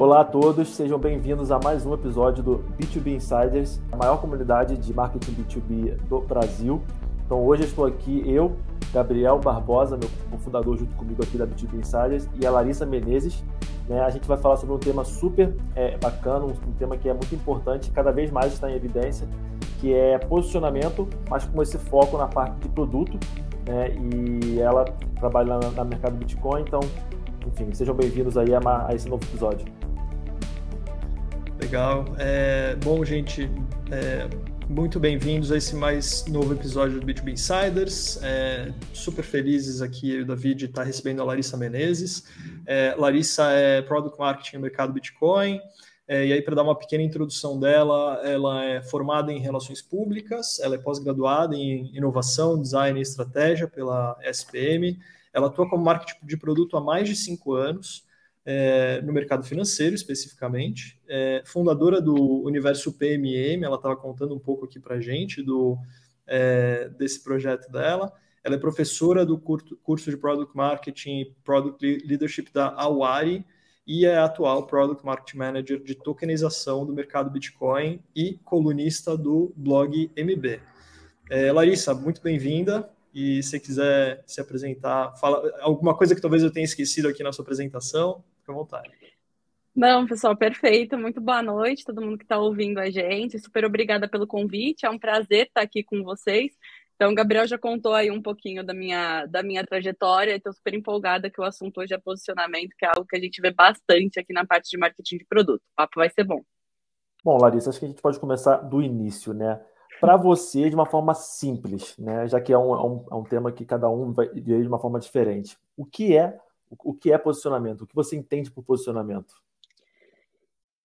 Olá a todos, sejam bem-vindos a mais um episódio do B2B Insiders, a maior comunidade de marketing B2B do Brasil. Então hoje eu estou aqui, eu, Gabriel Barbosa, meu cofundador junto comigo aqui da B2B Insiders, e a Larissa Menezes. A gente vai falar sobre um tema super bacana, um tema que é muito importante, cada vez mais está em evidência, que é posicionamento, mas com esse foco na parte de produto, e ela trabalha no mercado Bitcoin, então, enfim, sejam bem-vindos aí a esse novo episódio. Legal. Bom, gente, muito bem-vindos a esse mais novo episódio do B2B Insiders. Super felizes aqui, eu e o David, estar recebendo a Larissa Menezes. Larissa é Product Marketing no mercado Bitcoin. E aí, para dar uma pequena introdução dela, ela é formada em Relações Públicas, ela é pós-graduada em Inovação, Design e Estratégia pela SPM. Ela atua como marketing de produto há mais de 5 anos, no mercado financeiro especificamente, fundadora do Universo PMM. Ela estava contando um pouco aqui para a gente desse projeto dela. Ela é professora do curso de Product Marketing e Product Leadership da Awari e é atual Product Marketing Manager de tokenização do mercado Bitcoin e colunista do blog MB. Larissa, muito bem-vinda. E se quiser se apresentar, fala alguma coisa que talvez eu tenha esquecido aqui na sua apresentação, fica à vontade. Não, pessoal, perfeito. Muito boa noite, todo mundo que está ouvindo a gente. Super obrigada pelo convite. É um prazer estar aqui com vocês. Então, o Gabriel já contou aí um pouquinho da minha trajetória. Estou super empolgada que o assunto hoje é posicionamento, que é algo que a gente vê bastante aqui na parte de marketing de produto. O papo vai ser bom. Bom, Larissa, acho que a gente pode começar do início, né? Para você, de uma forma simples, né? Já que é um tema que cada um vai ver de uma forma diferente. O que é posicionamento? O que você entende por posicionamento?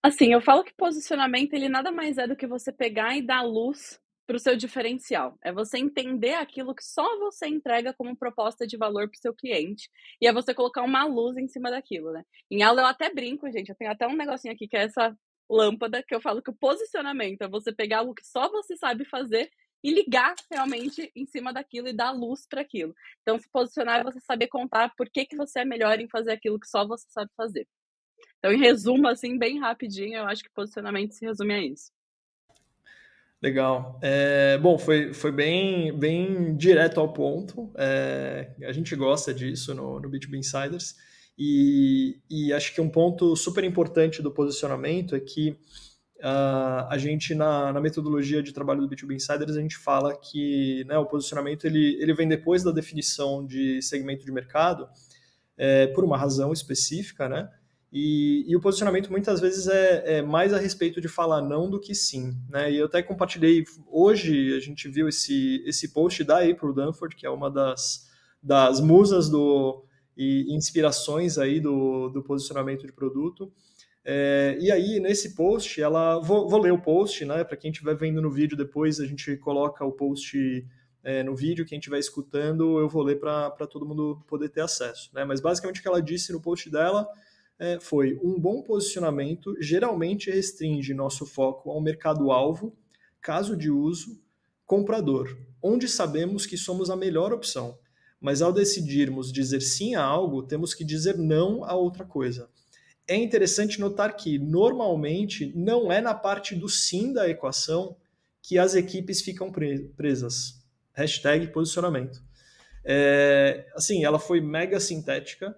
Assim, eu falo que posicionamento, ele nada mais é do que você pegar e dar luz para o seu diferencial. É você entender aquilo que só você entrega como proposta de valor para o seu cliente. E é você colocar uma luz em cima daquilo, né? Em aula eu até brinco, gente. Eu tenho até um negocinho aqui que é essa lâmpada, que eu falo que o posicionamento é você pegar algo que só você sabe fazer e ligar realmente em cima daquilo e dar luz para aquilo. Então, se posicionar é você saber contar por que você é melhor em fazer aquilo que só você sabe fazer. Então, em resumo, assim, bem rapidinho, eu acho que posicionamento se resume a isso. Legal. Bom, foi bem direto ao ponto. A gente gosta disso no B2B Insiders. E acho que um ponto super importante do posicionamento é que a gente, na metodologia de trabalho do B2B Insiders, a gente fala que, né, o posicionamento ele vem depois da definição de segmento de mercado, por uma razão específica, né? E o posicionamento muitas vezes é mais a respeito de falar não do que sim, né? E eu até compartilhei hoje, a gente viu esse post da April Dunford, que é uma das musas e inspirações aí do posicionamento de produto. E aí, nesse post, vou ler o post, né? Para quem estiver vendo no vídeo depois, a gente coloca o post no vídeo. Quem estiver escutando, eu vou ler para todo mundo poder ter acesso, né? Mas basicamente o que ela disse no post dela foi: um bom posicionamento geralmente restringe nosso foco ao mercado-alvo, caso de uso, comprador, onde sabemos que somos a melhor opção. Mas ao decidirmos dizer sim a algo, temos que dizer não a outra coisa. É interessante notar que, normalmente, não é na parte do sim da equação que as equipes ficam presas. Hashtag posicionamento. Assim, ela foi mega sintética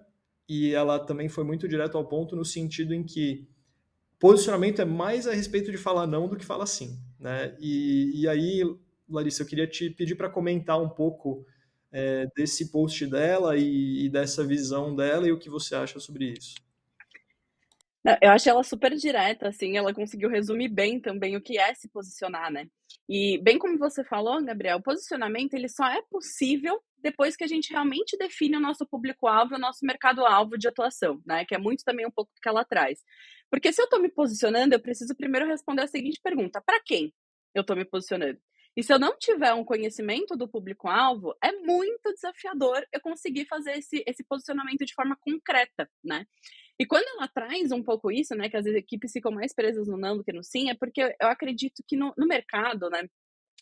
e ela também foi muito direto ao ponto no sentido em que posicionamento é mais a respeito de falar não do que falar sim, né? E aí, Larissa, eu queria te pedir para comentar um pouco desse post dela e dessa visão dela e o que você acha sobre isso. Eu achei ela super direta, assim, ela conseguiu resumir bem também o que é se posicionar, né? E bem como você falou, Gabriel, o posicionamento ele só é possível depois que a gente realmente define o nosso público-alvo e o nosso mercado-alvo de atuação, né? Que é muito também um pouco do que ela traz. Porque se eu tô me posicionando, eu preciso primeiro responder a seguinte pergunta: para quem eu tô me posicionando? E se eu não tiver um conhecimento do público-alvo, é muito desafiador eu conseguir fazer esse posicionamento de forma concreta, né? E quando ela traz um pouco isso, né, que as equipes ficam mais presas no não do que no sim, é porque eu acredito que no mercado, né,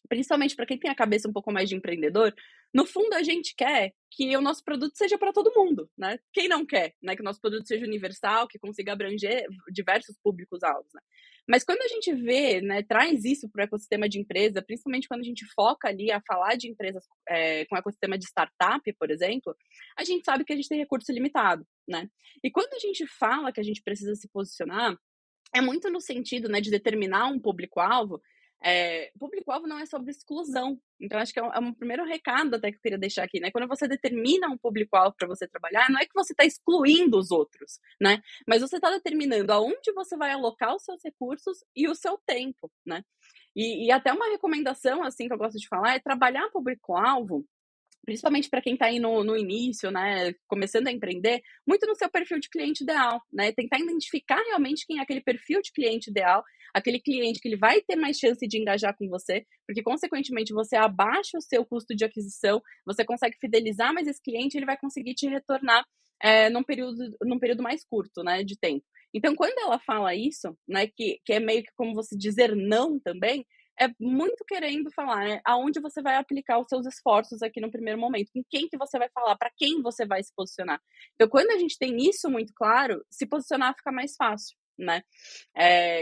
principalmente para quem tem a cabeça um pouco mais de empreendedor, no fundo a gente quer que o nosso produto seja para todo mundo, né? Quem não quer, né, que o nosso produto seja universal, que consiga abranger diversos públicos-alvos, né? Mas quando a gente vê, né, traz isso para o ecossistema de empresa, principalmente quando a gente foca ali a falar de empresas com ecossistema de startup, por exemplo, a gente sabe que a gente tem recurso limitado, né? E quando a gente fala que a gente precisa se posicionar, é muito no sentido, né, de determinar um público-alvo. Público-alvo não é sobre exclusão. Então, acho que é um primeiro recado até que eu queria deixar aqui, né? Quando você determina um público-alvo para você trabalhar, não é que você está excluindo os outros, né? Mas você está determinando aonde você vai alocar os seus recursos e o seu tempo, né? E até uma recomendação, assim, que eu gosto de falar, é trabalhar público-alvo, principalmente para quem está aí no início, né, começando a empreender, muito no seu perfil de cliente ideal, né, tentar identificar realmente quem é aquele perfil de cliente ideal, aquele cliente que ele vai ter mais chance de engajar com você, porque consequentemente você abaixa o seu custo de aquisição, você consegue fidelizar mais esse cliente, ele vai conseguir te retornar num período mais curto, né, de tempo. Então, quando ela fala isso, né, que é meio que como você dizer não também, é muito querendo falar, né, aonde você vai aplicar os seus esforços aqui no primeiro momento, com quem que você vai falar, para quem você vai se posicionar. Então, quando a gente tem isso muito claro, se posicionar fica mais fácil, né?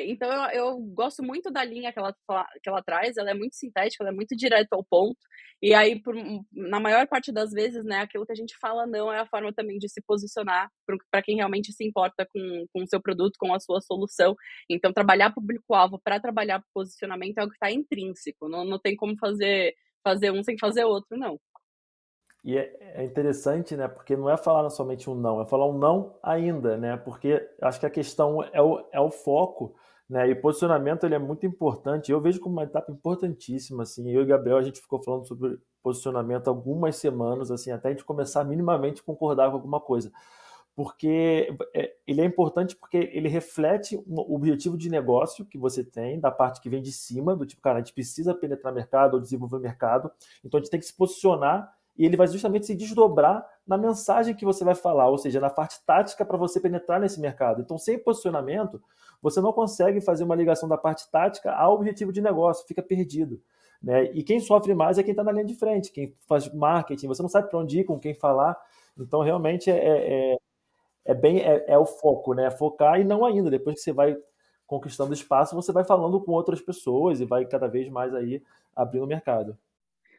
Então, eu gosto muito da linha que ela traz, ela é muito sintética, ela é muito direta ao ponto, e aí, na maior parte das vezes, né, aquilo que a gente fala não é a forma também de se posicionar para quem realmente se importa com o seu produto, com a sua solução. Então, trabalhar público-alvo para trabalhar posicionamento é algo que está intrínseco, não tem como fazer um sem fazer outro, não. E é interessante, né? Porque não é falar somente um não, é falar um não ainda, né? Porque acho que a questão é o foco, né? E posicionamento ele é muito importante. Eu vejo como uma etapa importantíssima, assim. Eu e o Gabriel, a gente ficou falando sobre posicionamento algumas semanas, assim, até a gente começar minimamente a concordar com alguma coisa. Porque ele é importante porque ele reflete o objetivo de negócio que você tem, da parte que vem de cima, do tipo, cara, a gente precisa penetrar mercado ou desenvolver mercado, então a gente tem que se posicionar e ele vai justamente se desdobrar na mensagem que você vai falar, ou seja, na parte tática para você penetrar nesse mercado. Então, sem posicionamento, você não consegue fazer uma ligação da parte tática ao objetivo de negócio, fica perdido. Né? E quem sofre mais é quem está na linha de frente, quem faz marketing, você não sabe para onde ir, com quem falar. Então, realmente, é o foco, né? Focar e não ainda. Depois que você vai conquistando espaço, você vai falando com outras pessoas e vai cada vez mais aí abrindo o mercado.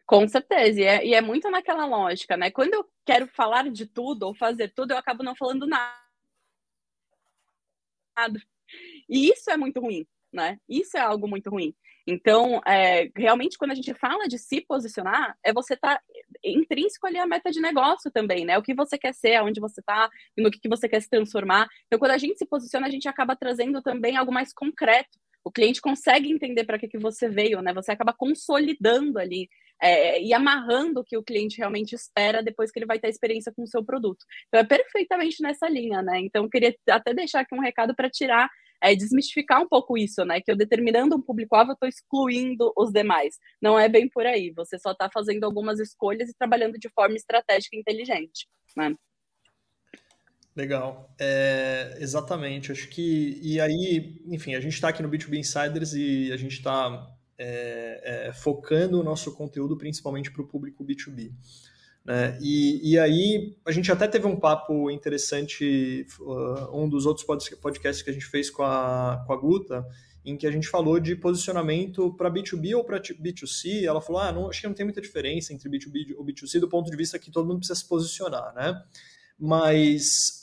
Com certeza, e é muito naquela lógica, né? Quando eu quero falar de tudo ou fazer tudo, eu acabo não falando nada. E isso é muito ruim, né? Isso é algo muito ruim. Então, realmente, quando a gente fala de se posicionar, você tá intrínseco ali a meta de negócio também, né? O que você quer ser, aonde você tá, no que você quer se transformar. Então, quando a gente se posiciona, a gente acaba trazendo também algo mais concreto. O cliente consegue entender para que você veio, né? Você acaba consolidando ali e amarrando o que o cliente realmente espera depois que ele vai ter a experiência com o seu produto. Então, é perfeitamente nessa linha, né? Então, eu queria até deixar aqui um recado para tirar desmistificar um pouco isso, né? Que eu determinando um público-alvo, eu estou excluindo os demais. Não é bem por aí. Você só está fazendo algumas escolhas e trabalhando de forma estratégica e inteligente, né? Legal. Exatamente. Acho que... E aí, enfim, a gente está aqui no B2B Insiders e a gente está focando o nosso conteúdo principalmente para o público B2B. Né? E aí, a gente até teve um papo interessante, um dos outros podcasts que a gente fez com a Guta, em que a gente falou de posicionamento para B2B ou para B2C. Ela falou, não, acho que não tem muita diferença entre B2B ou B2C, do ponto de vista que todo mundo precisa se posicionar, né? Mas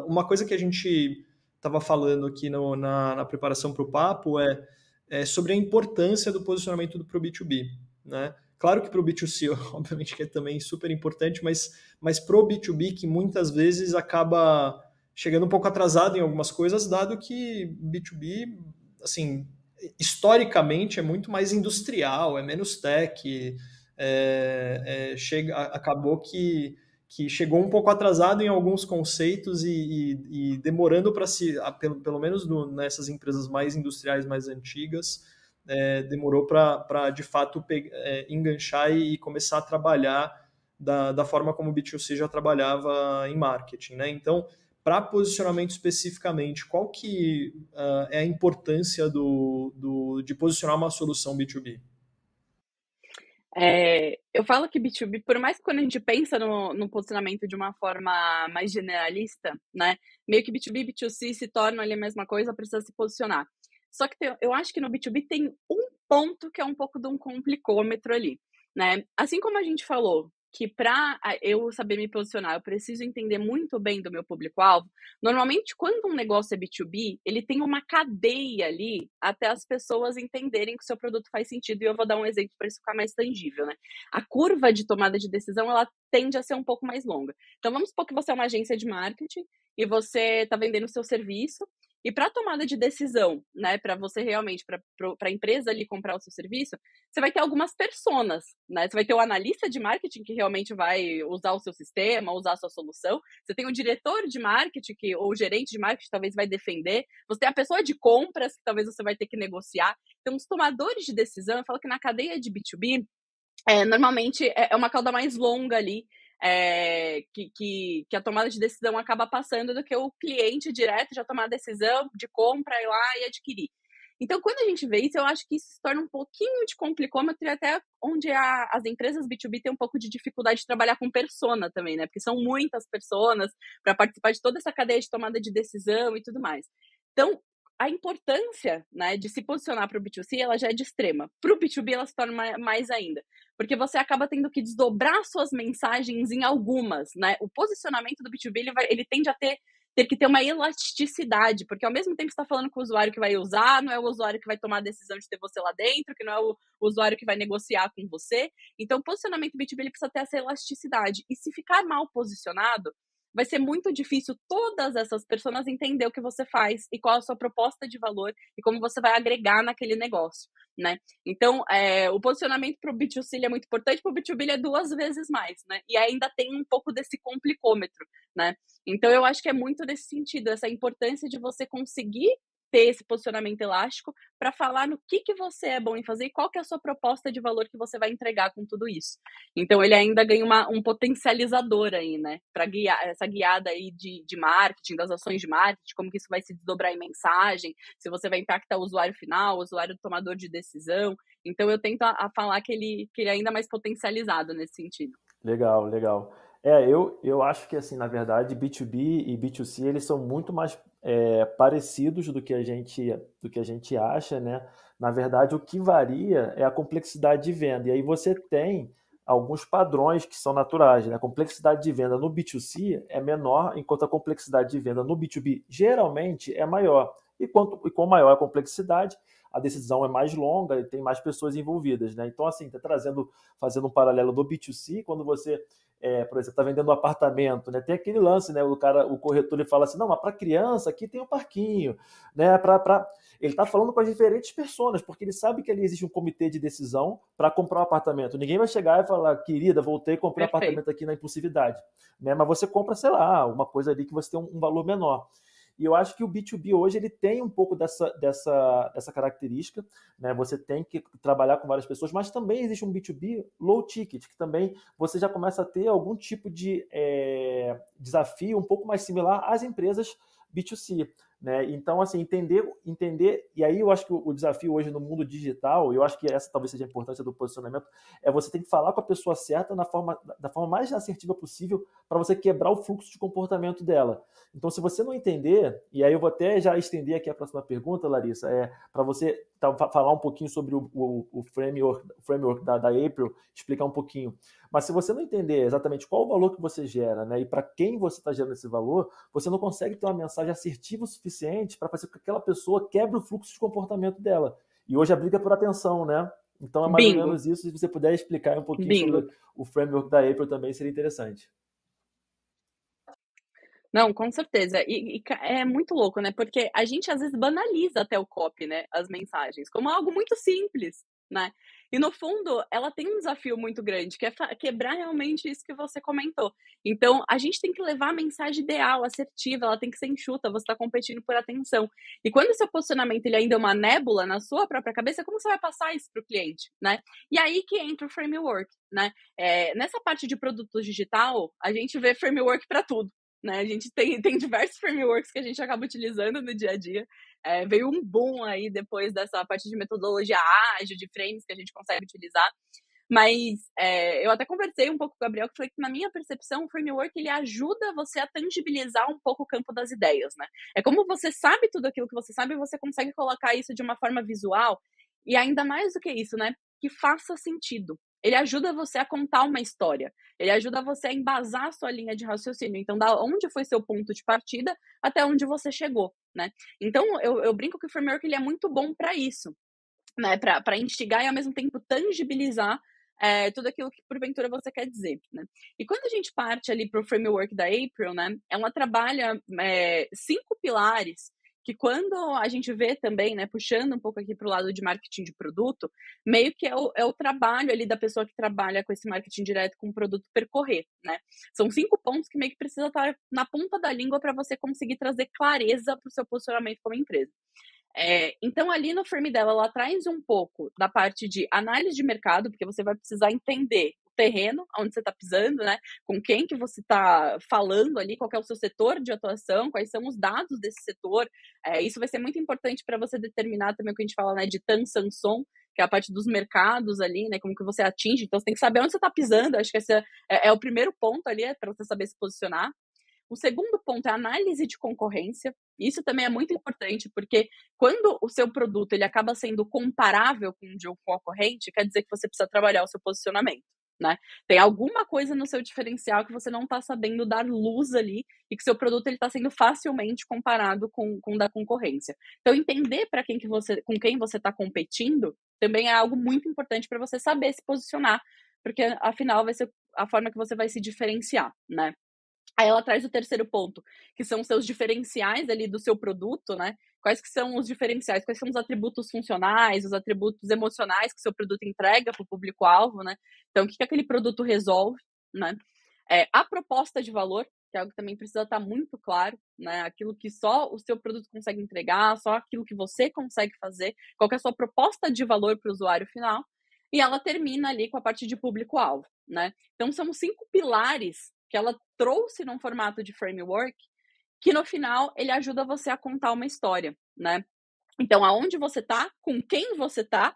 uma coisa que a gente estava falando aqui na preparação para o papo é sobre a importância do posicionamento para o B2B, né? Claro que para o B2C, obviamente que é também super importante, mas para o B2B, que muitas vezes acaba chegando um pouco atrasado em algumas coisas, dado que B2B, assim, historicamente é muito mais industrial, é menos tech, acabou que chegou um pouco atrasado em alguns conceitos e demorando para pelo menos nessas empresas mais industriais, mais antigas, demorou para de fato enganchar e começar a trabalhar da forma como o B2C já trabalhava em marketing, né? Então, para posicionamento especificamente, qual que é a importância de posicionar uma solução B2B? Eu falo que B2B, por mais que quando a gente pensa no posicionamento de uma forma mais generalista, né? Meio que B2B e B2C se tornam ali a mesma coisa, precisa se posicionar. Só que eu acho que no B2B tem um ponto que é um pouco de um complicômetro ali, né? Assim como a gente falou que para eu saber me posicionar, eu preciso entender muito bem do meu público-alvo. Normalmente, quando um negócio é B2B, ele tem uma cadeia ali até as pessoas entenderem que o seu produto faz sentido. E eu vou dar um exemplo para isso ficar mais tangível, né? A curva de tomada de decisão, ela tende a ser um pouco mais longa. Então, vamos supor que você é uma agência de marketing e você está vendendo o seu serviço. E para tomada de decisão, né, para você realmente, para a empresa ali comprar o seu serviço, você vai ter algumas personas, né? Você vai ter o analista de marketing que realmente vai usar o seu sistema, usar a sua solução. Você tem o diretor de marketing ou o gerente de marketing talvez vai defender. Você tem a pessoa de compras que talvez você vai ter que negociar. Então, os tomadores de decisão, eu falo que na cadeia de B2B, normalmente é uma cauda mais longa ali, que a tomada de decisão acaba passando do que o cliente direto já tomar a decisão de compra, ir lá e adquirir. Então, quando a gente vê isso, eu acho que isso se torna um pouquinho de complicômetro e até onde as empresas B2B têm um pouco de dificuldade de trabalhar com persona também, né? Porque são muitas personas para participar de toda essa cadeia de tomada de decisão e tudo mais. Então, a importância, né, de se posicionar para o B2C, ela já é de extrema. Para o B2B, ela se torna mais ainda. Porque você acaba tendo que desdobrar suas mensagens em algumas, né? O posicionamento do B2B, ele tende a ter que ter uma elasticidade, porque ao mesmo tempo que você está falando com o usuário que vai usar, não é o usuário que vai tomar a decisão de ter você lá dentro, que não é o usuário que vai negociar com você. Então, o posicionamento B2B, ele precisa ter essa elasticidade. E se ficar mal posicionado, vai ser muito difícil todas essas pessoas entender o que você faz e qual a sua proposta de valor e como você vai agregar naquele negócio, né? Então, o posicionamento para o B2C é muito importante, para o B2B é 2 vezes mais, né? E ainda tem um pouco desse complicômetro, né? Então, eu acho que é muito nesse sentido, essa importância de você conseguir ter esse posicionamento elástico para falar no que você é bom em fazer e qual que é a sua proposta de valor que você vai entregar com tudo isso. Então, ele ainda ganha um potencializador aí, né? Para guiar essa guiada aí de marketing, das ações de marketing, como que isso vai se desdobrar em mensagem, se você vai impactar o usuário final, o usuário tomador de decisão. Então, eu tento a falar que ele é ainda mais potencializado nesse sentido. Legal, legal. Eu acho que, assim, na verdade, B2B e B2C, eles são muito mais parecidos do que a gente acha, né? Na verdade, o que varia é a complexidade de venda. E aí você tem alguns padrões que são naturais, né? A complexidade de venda no B2C é menor, enquanto a complexidade de venda no B2B geralmente é maior. E com maior a complexidade, a decisão é mais longa e tem mais pessoas envolvidas, né? Então, assim, fazendo um paralelo do B2C, quando você, por exemplo, está vendendo um apartamento, né? Tem aquele lance, né? O corretor ele fala assim, não, mas para criança aqui tem um parquinho, né? Ele está falando com as diferentes pessoas, porque ele sabe que ali existe um comitê de decisão para comprar um apartamento. Ninguém vai chegar e falar, querida, voltei e comprei um apartamento aqui na impulsividade, né? Mas você compra, sei lá, uma coisa ali que você tem um valor menor. E eu acho que o B2B hoje ele tem um pouco dessa característica, né? Você tem que trabalhar com várias pessoas, mas também existe um B2B low ticket, que também você já começa a ter algum tipo de desafio um pouco mais similar às empresas B2C. Né? Então, assim, entender, e aí eu acho que o desafio hoje no mundo digital, eu acho que essa talvez seja a importância do posicionamento, você tem que falar com a pessoa certa da forma mais assertiva possível para você quebrar o fluxo de comportamento dela. Então, se você não entender, e aí eu vou até já estender aqui a próxima pergunta, Larissa, para você falar um pouquinho sobre o framework da April, explicar um pouquinho. Mas se você não entender exatamente qual o valor que você gera, né, e para quem você está gerando esse valor, você não consegue ter uma mensagem assertiva o suficiente para fazer com que aquela pessoa quebre o fluxo de comportamento dela. E hoje a briga é por atenção, né? Então é mais ou menos isso. Se você puder explicar um pouquinho sobre o framework da April também, seria interessante. Não, com certeza. E é muito louco, né? Porque a gente às vezes banaliza até o copy, né? As mensagens, como algo muito simples, né? E no fundo, ela tem um desafio muito grande, que é quebrar realmente isso que você comentou. Então, a gente tem que levar a mensagem ideal, assertiva, ela tem que ser enxuta, você está competindo por atenção. E quando o seu posicionamento ele ainda é uma nébula na sua própria cabeça, como você vai passar isso para o cliente, né? E aí que entra o framework, né? Nessa parte de produto digital, a gente vê framework para tudo. Né? A gente tem diversos frameworks que a gente acaba utilizando no dia a dia. Veio um boom aí depois dessa parte de metodologia ágil, de frames que a gente consegue utilizar. Mas eu até conversei um pouco com o Gabriel, que falei que na minha percepção o framework ele ajuda você a tangibilizar um pouco o campo das ideias, né? É como você sabe tudo aquilo que você sabe, você consegue colocar isso de uma forma visual e ainda mais do que isso, né? Que faça sentido. Ele ajuda você a contar uma história. Ele ajuda você a embasar a sua linha de raciocínio. Então, da onde foi seu ponto de partida até onde você chegou, né? Então, eu brinco que o framework ele é muito bom para isso, né? Para instigar e, ao mesmo tempo, tangibilizar tudo aquilo que, porventura, você quer dizer, né? E quando a gente parte ali para o framework da April, né? Ela trabalha 5 pilares que quando a gente vê também, né, puxando um pouco aqui para o lado de marketing de produto, meio que é o trabalho ali da pessoa que trabalha com esse marketing direto com o produto percorrer, né? São 5 pontos que meio que precisa estar na ponta da língua para você conseguir trazer clareza para o seu posicionamento como empresa. Então, ali no frame dela, ela traz um pouco da parte de análise de mercado, porque você vai precisar entender o terreno, onde você está pisando, né? Com quem que você está falando ali, qual que é o seu setor de atuação, quais são os dados desse setor. Isso vai ser muito importante para você determinar também o que a gente fala, né, de TAM, Samsung, que é a parte dos mercados ali, né? Como que você atinge. Então, você tem que saber onde você está pisando. Acho que esse é o primeiro ponto ali, para você saber se posicionar. O segundo ponto é a análise de concorrência. Isso também é muito importante, porque quando o seu produto ele acaba sendo comparável com o de um concorrente, quer dizer que você precisa trabalhar o seu posicionamento, né? Tem alguma coisa no seu diferencial que você não está sabendo dar luz ali e que seu produto está sendo facilmente comparado com o da concorrência. Então, entender com quem você está competindo também é algo muito importante para você saber se posicionar, porque afinal vai ser a forma que você vai se diferenciar, né? Aí ela traz o terceiro ponto, que são os seus diferenciais ali do seu produto, né? Quais que são os diferenciais, quais são os atributos funcionais, os atributos emocionais que o seu produto entrega para o público-alvo, né? Então, o que aquele produto resolve, né? A proposta de valor, que é algo que também precisa estar muito claro, né? Aquilo que só o seu produto consegue entregar, só aquilo que você consegue fazer, qual que é a sua proposta de valor para o usuário final. E ela termina ali com a parte de público-alvo, né? Então, são 5 pilares que ela trouxe num formato de framework, que no final ele ajuda você a contar uma história, né? Então, aonde você está, com quem você está,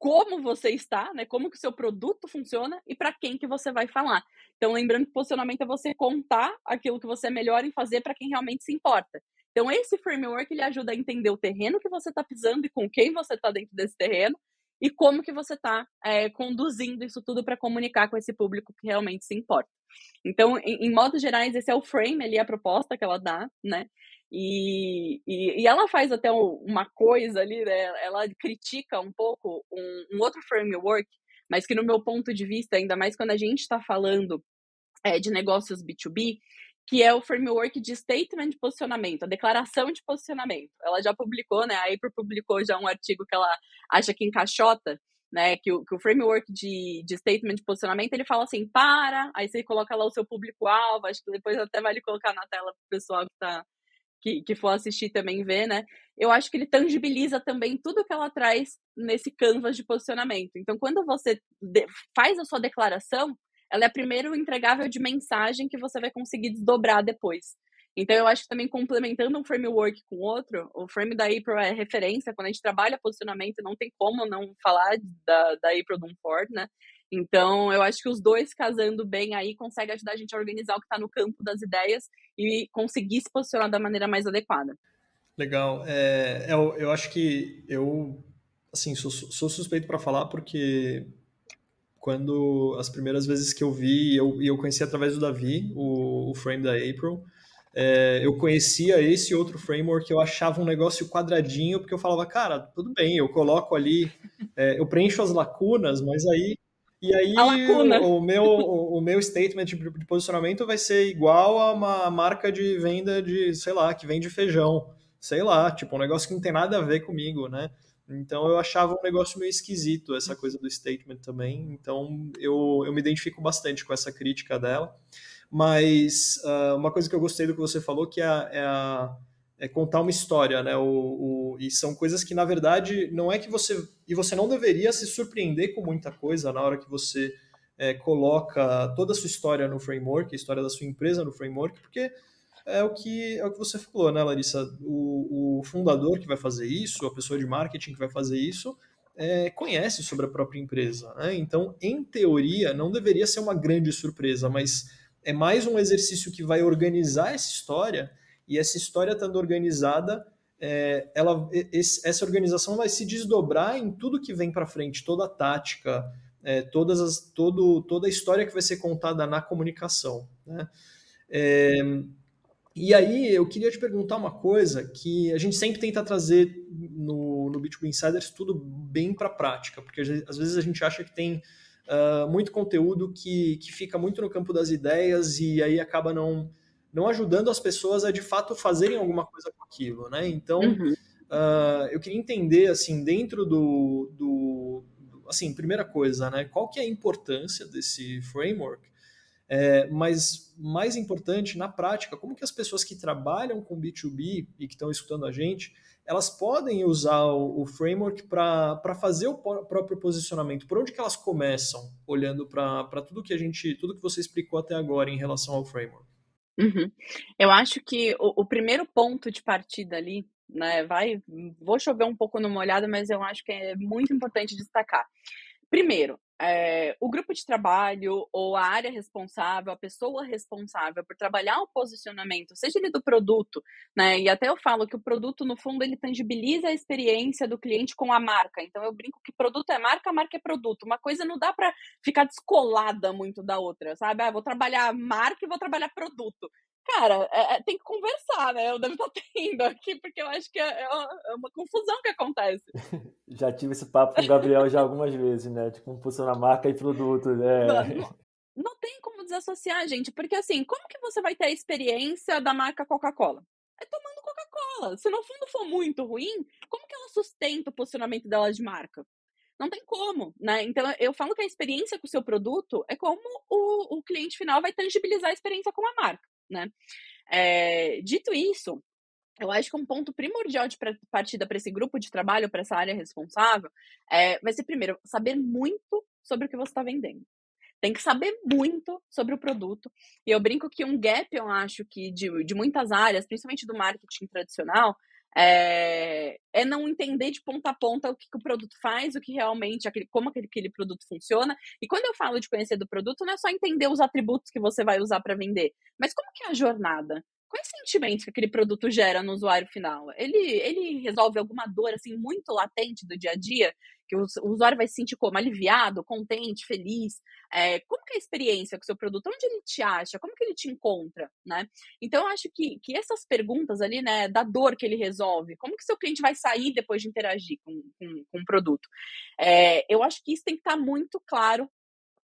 como você está, né? Como que o seu produto funciona e para quem que você vai falar. Então, lembrando que posicionamento é você contar aquilo que você é melhor em fazer para quem realmente se importa. Então, esse framework ele ajuda a entender o terreno que você está pisando e com quem você está dentro desse terreno e como que você está conduzindo isso tudo para comunicar com esse público que realmente se importa. Então, em modos gerais, esse é o frame ali, a proposta que ela dá, né? E ela faz até uma coisa ali, né? Ela critica um pouco um outro framework, mas que no meu ponto de vista, ainda mais quando a gente está falando de negócios B2B, que é o framework de statement de posicionamento, a declaração de posicionamento. Ela já publicou, né? A April publicou já um artigo que ela acha que encaixota, né? Que o framework de statement de posicionamento, ele fala assim, aí você coloca lá o seu público-alvo, acho que depois até vale colocar na tela para o pessoal que for assistir também ver, né? Eu acho que ele tangibiliza também tudo que ela traz nesse canvas de posicionamento. Então, quando você faz a sua declaração, ela é primeiro entregável de mensagem que você vai conseguir desdobrar depois. Então, eu acho que também complementando um framework com outro, o frame da April é referência, quando a gente trabalha posicionamento, não tem como não falar da April Dunford, né? Então, eu acho que os dois casando bem aí consegue ajudar a gente a organizar o que está no campo das ideias e conseguir se posicionar da maneira mais adequada. Legal. Eu acho que eu, assim, sou suspeito para falar porque quando as primeiras vezes que eu vi, eu conheci através do Davi, o frame da April, eu conhecia esse outro framework, eu achava um negócio quadradinho, porque eu falava, cara, tudo bem, eu coloco ali, eu preencho as lacunas, mas aí o meu statement de posicionamento vai ser igual a uma marca de venda de, sei lá, que vende feijão, sei lá, tipo, um negócio que não tem nada a ver comigo, né? Então eu achava um negócio meio esquisito essa coisa do statement também, então eu me identifico bastante com essa crítica dela, mas uma coisa que eu gostei do que você falou que é contar uma história, né? E são coisas que, na verdade, não é que você não deveria se surpreender com muita coisa na hora que você coloca toda a sua história no framework, a história da sua empresa no framework, porque é o que você falou, né, Larissa? O fundador que vai fazer isso, a pessoa de marketing que vai fazer isso, conhece sobre a própria empresa, né? Então, em teoria, não deveria ser uma grande surpresa, mas é mais um exercício que vai organizar essa história, e essa história estando organizada, essa organização vai se desdobrar em tudo que vem para frente, toda a tática, toda a história que vai ser contada na comunicação, né? E aí eu queria te perguntar uma coisa que a gente sempre tenta trazer no B2B Insiders tudo bem para a prática, porque às vezes a gente acha que tem muito conteúdo que fica muito no campo das ideias e aí acaba não ajudando as pessoas a de fato fazerem alguma coisa com aquilo, né? Então, eu queria entender, assim, dentro assim, primeira coisa, né? Qual que é a importância desse framework? Mas mais importante, na prática, como que as pessoas que trabalham com B2B e que estão escutando a gente, elas podem usar o framework para fazer o próprio posicionamento? Por onde que elas começam, olhando para tudo que você explicou até agora em relação ao framework? Eu acho que o primeiro ponto de partida ali, né, vou chover um pouco no molhado, mas eu acho que é muito importante destacar. Primeiro, o grupo de trabalho ou a área responsável, a pessoa responsável por trabalhar o posicionamento, seja ele do produto, né? E até eu falo que o produto, no fundo, ele tangibiliza a experiência do cliente com a marca. Então, eu brinco que produto é marca é produto. Uma coisa não dá para ficar descolada muito da outra, sabe? Vou trabalhar marca e vou trabalhar produto. Cara, tem que conversar, né? Eu devo estar tendo aqui, porque eu acho que é uma confusão que acontece. Já tive esse papo com o Gabriel já algumas vezes, né? De como funciona a marca e produto, né? Não tem como desassociar, gente, porque assim, como que você vai ter a experiência da marca Coca-Cola? É tomando Coca-Cola. Se no fundo for muito ruim, como que ela sustenta o posicionamento dela de marca? Não tem como, né? Então, eu falo que a experiência com o seu produto é como o cliente final vai tangibilizar a experiência com a marca, né? Dito isso, eu acho que um ponto primordial de partida para esse grupo de trabalho, para essa área responsável, vai ser, primeiro, saber muito sobre o que você está vendendo. Tem que saber muito sobre o produto. E eu brinco que um gap, eu acho que de muitas áreas, principalmente do marketing tradicional, é não entender de ponta a ponta o que o produto faz, o que realmente, como aquele produto funciona. E quando eu falo de conhecer do produto, não é só entender os atributos que você vai usar para vender, mas como que é a jornada? Quais sentimentos que aquele produto gera no usuário final? Ele resolve alguma dor assim muito latente do dia a dia, que o usuário vai se sentir como aliviado, contente, feliz? Como que é a experiência com o seu produto? Onde ele te acha? Como que ele te encontra, né? Então, eu acho que essas perguntas ali, né, da dor que ele resolve, como que seu cliente vai sair depois de interagir com o produto? Eu acho que isso tem que estar muito claro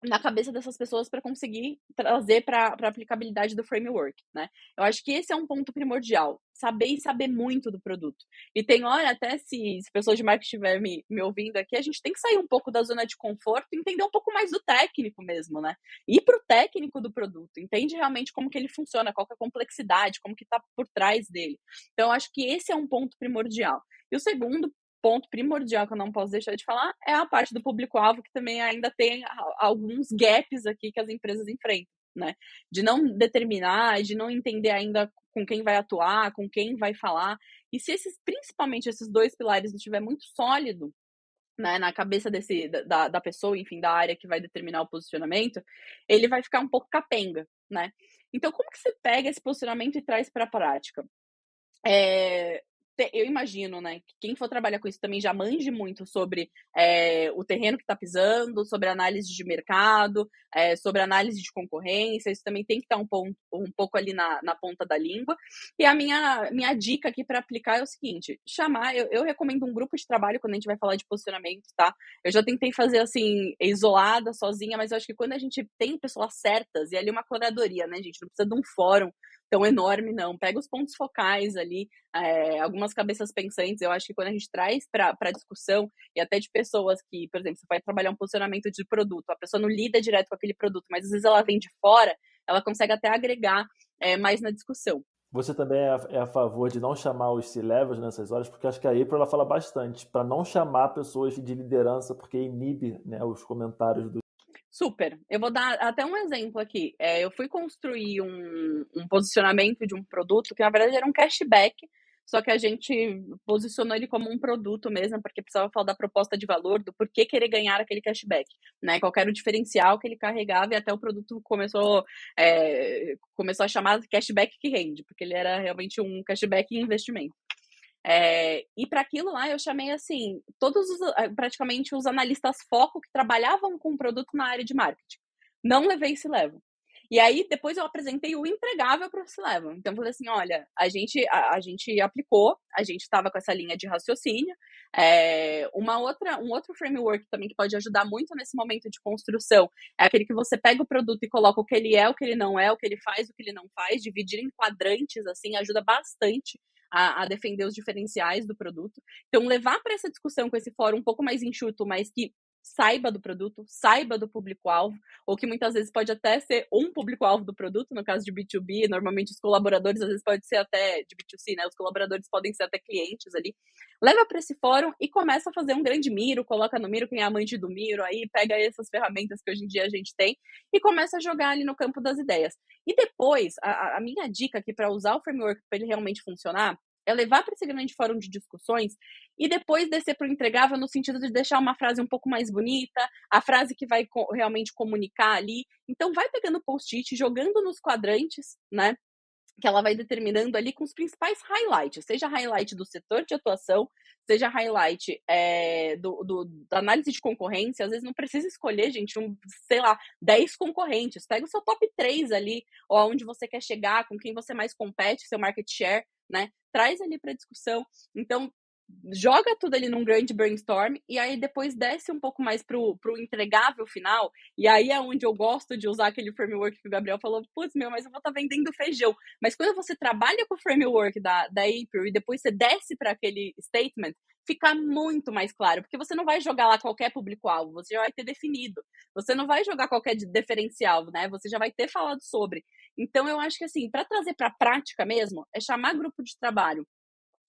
na cabeça dessas pessoas para conseguir trazer para a aplicabilidade do framework, né? Eu acho que esse é um ponto primordial, saber muito do produto. E tem hora, até se pessoas de marketing estiver me ouvindo aqui, a gente tem que sair um pouco da zona de conforto e entender um pouco mais do técnico mesmo, né? Ir para o técnico do produto, entende realmente como que ele funciona, qual que é a complexidade, como que está por trás dele. Então, eu acho que esse é um ponto primordial. E o segundo ponto primordial que eu não posso deixar de falar é a parte do público-alvo, que também ainda tem alguns gaps aqui que as empresas enfrentam, né? De não determinar, de não entender ainda com quem vai atuar, com quem vai falar. E se principalmente esses dois pilares não estiver muito sólido, né, na cabeça da pessoa, enfim, da área que vai determinar o posicionamento, ele vai ficar um pouco capenga, né? Então, como que você pega esse posicionamento e traz para a prática? Eu imagino, né, que quem for trabalhar com isso também já manje muito sobre o terreno que está pisando, sobre análise de mercado, sobre análise de concorrência. Isso também tem que estar um pouco ali na ponta da língua. E a minha dica aqui para aplicar é o seguinte: eu recomendo um grupo de trabalho quando a gente vai falar de posicionamento, tá? Eu já tentei fazer assim, isolada, sozinha, mas eu acho que quando a gente tem pessoas certas, e ali uma curadoria, né, gente? Não precisa de um fórum tão enorme, não. Pega os pontos focais ali, algumas cabeças pensantes. Eu acho que quando a gente traz para discussão, e até de pessoas que, por exemplo, você vai trabalhar um posicionamento de produto, a pessoa não lida direto com aquele produto, mas às vezes ela vem de fora, ela consegue até agregar mais na discussão. Você também é a favor de não chamar os C-levels nessas horas, porque acho que a April ela fala bastante, para não chamar pessoas de liderança, porque inibe, né, os comentários do. Super. Eu vou dar até um exemplo aqui. Eu fui construir um posicionamento de um produto que, na verdade, era um cashback só que a gente posicionou ele como um produto mesmo, porque precisava falar da proposta de valor, do porquê querer ganhar aquele cashback, né? Qual era o diferencial que ele carregava, e até o produto começou a chamar cashback que rende, porque ele era realmente um cashback em investimento. E para aquilo lá eu chamei assim praticamente os analistas foco que trabalhavam com o produto na área de marketing. Não levei C-Level. E aí depois eu apresentei o entregável para o C-Level. Então eu falei assim, olha, a gente aplicou, a gente estava com essa linha de raciocínio. Um outro framework também que pode ajudar muito nesse momento de construção é aquele que você pega o produto e coloca o que ele é, o que ele não é, o que ele faz, o que ele não faz, dividir em quadrantes, assim, ajuda bastante a defender os diferenciais do produto. Então, levar para essa discussão com esse fórum um pouco mais enxuto, mas que saiba do produto, saiba do público-alvo, ou que muitas vezes pode até ser um público-alvo do produto, no caso de B2B, normalmente os colaboradores, às vezes pode ser até de B2C, né? Os colaboradores podem ser até clientes ali. Leva para esse fórum e começa a fazer um grande Miro, coloca no Miro, quem é amante do Miro, aí pega essas ferramentas que hoje em dia a gente tem e começa a jogar ali no campo das ideias. E depois, a minha dica aqui para usar o framework para ele realmente funcionar é levar para esse grande fórum de discussões e depois descer para o entregável no sentido de deixar uma frase um pouco mais bonita, a frase que vai realmente comunicar ali. Então, vai pegando post-it, jogando nos quadrantes, né? Que ela vai determinando ali com os principais highlights, seja highlight do setor de atuação, seja highlight da análise de concorrência. Às vezes não precisa escolher, gente, 10 concorrentes. Pega o seu top 3 ali, ou aonde você quer chegar, com quem você mais compete, seu market share, né? Traz ali para discussão. Então, joga tudo ali num grande brainstorm e aí depois desce um pouco mais pro entregável final, e aí é onde eu gosto de usar aquele framework que o Gabriel falou, mas eu vou estar vendendo feijão. Mas quando você trabalha com o framework da April e depois você desce para aquele statement, fica muito mais claro, porque você não vai jogar lá qualquer público-alvo, você já vai ter definido, você não vai jogar qualquer diferencial, né? Você já vai ter falado sobre. Então eu acho que assim, para trazer para a prática mesmo, é chamar grupo de trabalho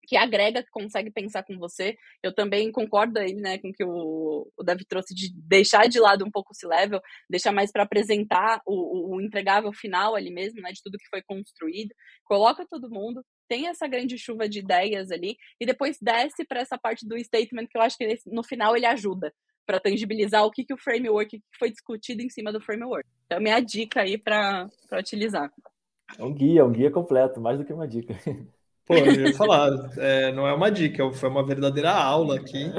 que agrega, que consegue pensar com você. Eu também concordo aí, né, com o que o Davi trouxe, de deixar de lado um pouco o C-Level, deixar mais para apresentar o entregável final ali mesmo, né, de tudo que foi construído. Coloca todo mundo, tem essa grande chuva de ideias ali, e depois desce para essa parte do statement, que eu acho que no final ele ajuda para tangibilizar o que o framework, que foi discutido em cima do framework. Então, minha dica aí para utilizar. É um guia completo, mais do que uma dica. Pô, eu ia falar, não é uma dica, foi uma verdadeira aula aqui.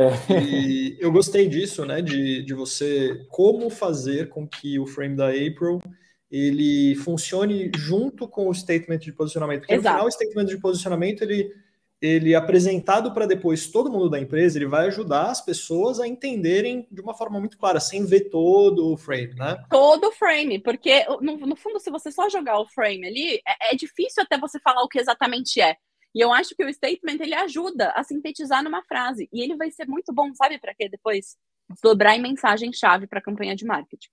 E eu gostei disso, né, de você, como fazer com que o frame da April ele funcione junto com o statement de posicionamento. Porque Exato. No final, o statement de posicionamento, ele apresentado para depois todo mundo da empresa, ele vai ajudar as pessoas a entenderem de uma forma muito clara, sem ver todo o frame, né? Todo o frame, porque no fundo, se você só jogar o frame ali, é difícil até você falar o que exatamente é. E eu acho que o statement, ele ajuda a sintetizar numa frase. E ele vai ser muito bom, sabe para quê? Depois, desdobrar em mensagem-chave para a campanha de marketing.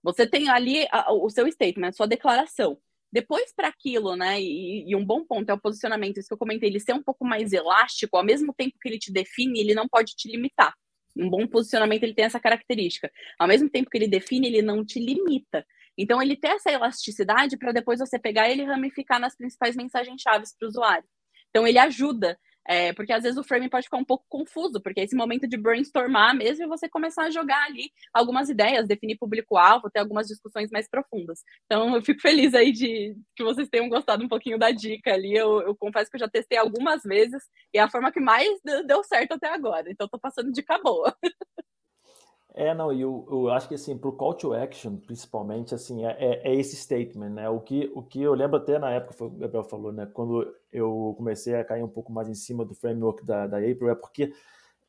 Você tem ali o seu statement, a sua declaração. Depois, para aquilo, né? E um bom ponto é o posicionamento, isso que eu comentei, ele ser um pouco mais elástico, ao mesmo tempo que ele te define, ele não pode te limitar. Um bom posicionamento, ele tem essa característica. Ao mesmo tempo que ele define, ele não te limita. Então, ele tem essa elasticidade para depois você pegar ele e ramificar nas principais mensagens-chave para o usuário. Então, ele ajuda, porque às vezes o frame pode ficar um pouco confuso, porque esse momento de brainstormar mesmo é você começar a jogar ali algumas ideias, definir público-alvo, ter algumas discussões mais profundas. Então, eu fico feliz aí de que vocês tenham gostado um pouquinho da dica ali. Eu confesso que eu já testei algumas vezes e é a forma que mais deu certo até agora. Então, tô passando dica boa. Não, e eu acho que assim, pro call to action, principalmente, assim, é esse statement, né? O que eu lembro até na época, o Gabriel falou, né? Quando eu comecei a cair um pouco mais em cima do framework da April, é porque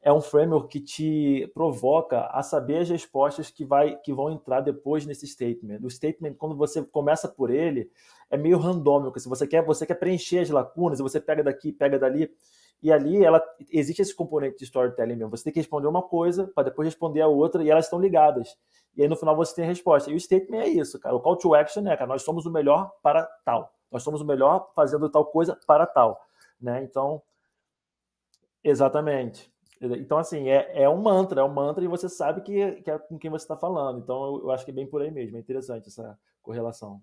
é um framework que te provoca a saber as respostas que vão entrar depois nesse statement. O statement, quando você começa por ele, é meio randômico. Se você quer preencher as lacunas, você pega daqui, pega dali. E ali existe esse componente de storytelling mesmo. Você tem que responder uma coisa para depois responder a outra e elas estão ligadas. E aí no final você tem a resposta. E o statement é isso, cara. O call to action é, cara, nós somos o melhor para tal. Nós somos o melhor fazendo tal coisa para tal. Né? Então, exatamente. Então, assim, é um mantra e você sabe que é com quem você está falando. Então, eu acho que é bem por aí mesmo. É interessante essa correlação.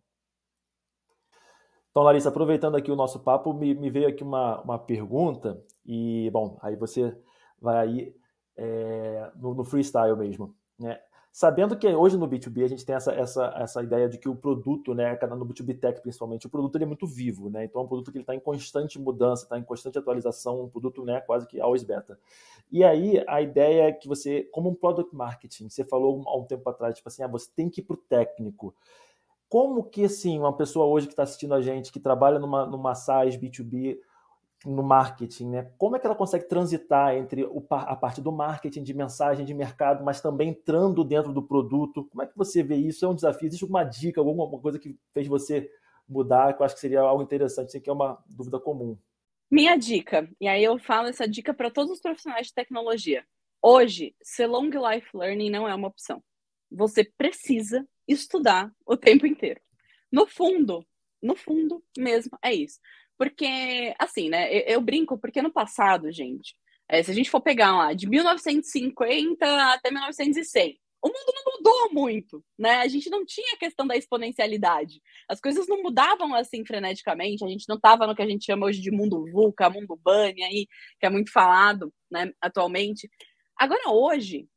Então, Larissa, aproveitando aqui o nosso papo, me veio aqui uma pergunta, e, bom, aí você vai aí no freestyle mesmo, né? Sabendo que hoje no B2B a gente tem essa ideia de que o produto, né, no B2B Tech principalmente, o produto ele é muito vivo, né? Então é um produto que está em constante mudança, está em constante atualização, um produto, né, quase que always beta. E aí a ideia é que você, como um product marketing, você falou há um tempo atrás, tipo assim, você tem que ir para o técnico. Como que, assim, uma pessoa hoje que está assistindo a gente, que trabalha numa SaaS B2B, no marketing, né? Como é que ela consegue transitar entre a parte do marketing, de mensagem, de mercado, mas também entrando dentro do produto? Como é que você vê isso? É um desafio? Existe alguma dica, alguma coisa que fez você mudar, que eu acho que seria algo interessante, isso aqui é uma dúvida comum. Minha dica, e aí eu falo essa dica para todos os profissionais de tecnologia. Hoje, ser long life learning não é uma opção. Você precisa estudar o tempo inteiro. No fundo mesmo, é isso. Porque, assim, né, eu brinco, porque no passado, gente, se a gente for pegar lá, de 1950 até 1900, o mundo não mudou muito, né? A gente não tinha a questão da exponencialidade. As coisas não mudavam assim freneticamente, a gente não estava no que a gente chama hoje de mundo VUCA, mundo BANI aí, que é muito falado, né, atualmente. Agora, hoje,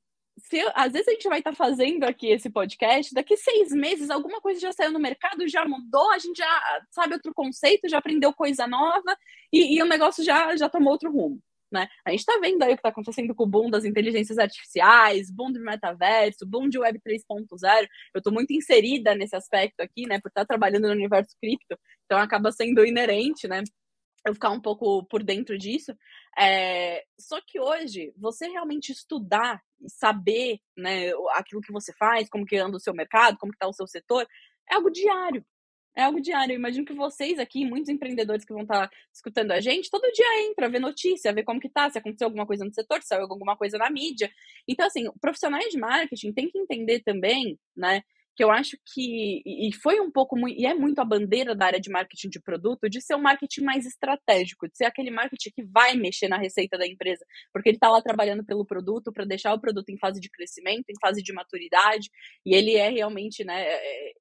às vezes a gente vai estar fazendo aqui esse podcast, daqui 6 meses alguma coisa já saiu no mercado, já mudou, a gente já sabe outro conceito, já aprendeu coisa nova e o negócio já tomou outro rumo, né? A gente está vendo aí o que está acontecendo com o boom das inteligências artificiais, boom do metaverso, boom de Web 3.0. Eu estou muito inserida nesse aspecto aqui, né, por estar trabalhando no universo cripto, então acaba sendo inerente, né, eu ficar um pouco por dentro disso. Só que hoje, você realmente estudar e saber, né, aquilo que você faz, como que anda o seu mercado, como que está o seu setor, é algo diário. É algo diário. Eu imagino que vocês aqui, muitos empreendedores que vão estar escutando a gente, todo dia entra, vê notícia, vê como que tá, se aconteceu alguma coisa no setor, se saiu alguma coisa na mídia. Então, assim, profissionais de marketing tem que entender também, né, que eu acho que, e foi um pouco, e é muito a bandeira da área de marketing de produto, de ser um marketing mais estratégico, de ser aquele marketing que vai mexer na receita da empresa, porque ele está lá trabalhando pelo produto, para deixar o produto em fase de crescimento, em fase de maturidade, e ele é realmente, né,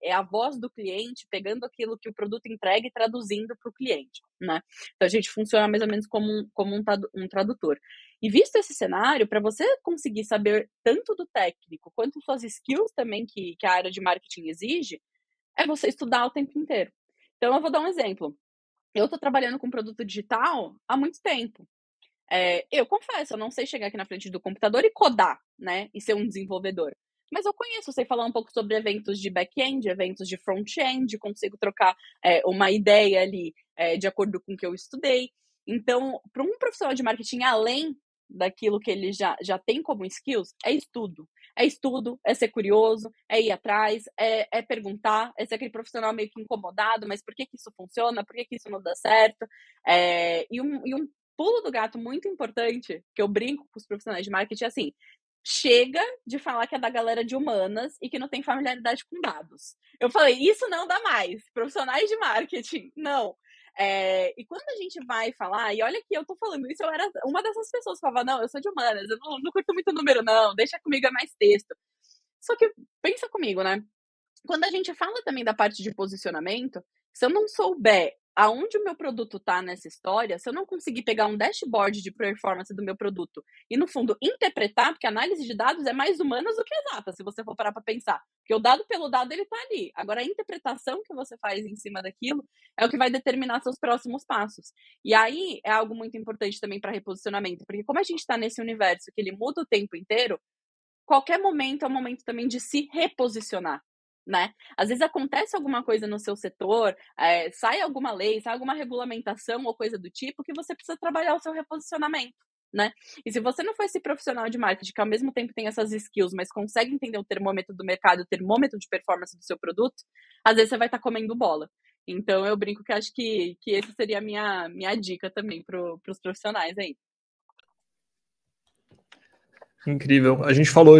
é a voz do cliente, pegando aquilo que o produto entrega e traduzindo para o cliente, né? Então a gente funciona mais ou menos como um tradutor. E visto esse cenário, para você conseguir saber tanto do técnico quanto suas skills também que a área de marketing exige, é você estudar o tempo inteiro. Então, eu vou dar um exemplo. Eu estou trabalhando com produto digital há muito tempo. Eu confesso, eu não sei chegar aqui na frente do computador e codar, né? E ser um desenvolvedor. Mas eu conheço, sei falar um pouco sobre eventos de back-end, eventos de front-end, consigo trocar uma ideia ali de acordo com o que eu estudei. Então, para um profissional de marketing, além daquilo que ele já tem como skills, é estudo. É estudo, é ser curioso, é ir atrás, é perguntar, é ser aquele profissional meio que incomodado, mas por que isso funciona? Por que isso não dá certo? E um pulo do gato muito importante, que eu brinco com os profissionais de marketing, é assim, chega de falar que é da galera de humanas e que não tem familiaridade com dados. Eu falei, isso não dá mais. Profissionais de marketing, não. E quando a gente vai falar, e olha que eu tô falando isso, eu era uma dessas pessoas que falava, não, eu sou de humanas, eu não curto muito número, não, deixa comigo, é mais texto. Só que pensa comigo, né? Quando a gente fala também da parte de posicionamento, se eu não souber aonde o meu produto está nessa história, se eu não conseguir pegar um dashboard de performance do meu produto e, no fundo, interpretar, porque a análise de dados é mais humana do que exata, se você for parar para pensar. Porque o dado pelo dado, ele está ali. Agora, a interpretação que você faz em cima daquilo é o que vai determinar seus próximos passos. E aí, é algo muito importante também para reposicionamento, porque como a gente está nesse universo que ele muda o tempo inteiro, qualquer momento é um momento também de se reposicionar, né? Às vezes acontece alguma coisa no seu setor, sai alguma lei, sai alguma regulamentação ou coisa do tipo que você precisa trabalhar o seu reposicionamento, né? E se você não for esse profissional de marketing que ao mesmo tempo tem essas skills, mas consegue entender o termômetro do mercado, o termômetro de performance do seu produto, às vezes você vai estar comendo bola. Então eu brinco que acho que essa seria a minha dica também para os profissionais aí. Incrível. A gente falou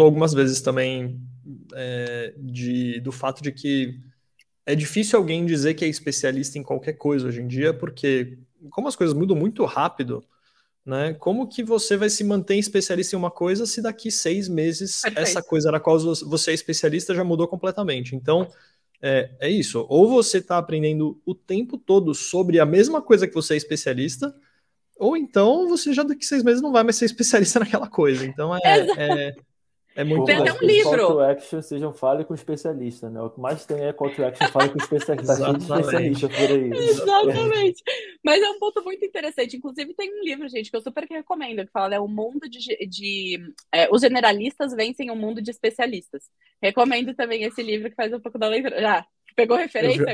algumas vezes também do fato de que é difícil alguém dizer que é especialista em qualquer coisa hoje em dia, porque como as coisas mudam muito rápido, né? Como que você vai se manter especialista em uma coisa se daqui 6 meses Perfeito. Essa coisa na qual você é especialista já mudou completamente? Então, é isso. Ou você está aprendendo o tempo todo sobre a mesma coisa que você é especialista, ou então você já daqui 6 meses não vai mais ser especialista naquela coisa. Então é muito Tem Por até mais bom. um que os call to livro. action sejam fale com o especialista, né? O que mais tem é call to action fale com o especialista. Tá cheio de Exatamente. especialista por aí. Exatamente. Mas é um ponto muito interessante. Inclusive, tem um livro, gente, que eu super recomendo, que fala, né, o mundo os generalistas vencem o mundo de especialistas. Recomendo também esse livro que faz um pouco da leitura. Já pegou Eu, referência,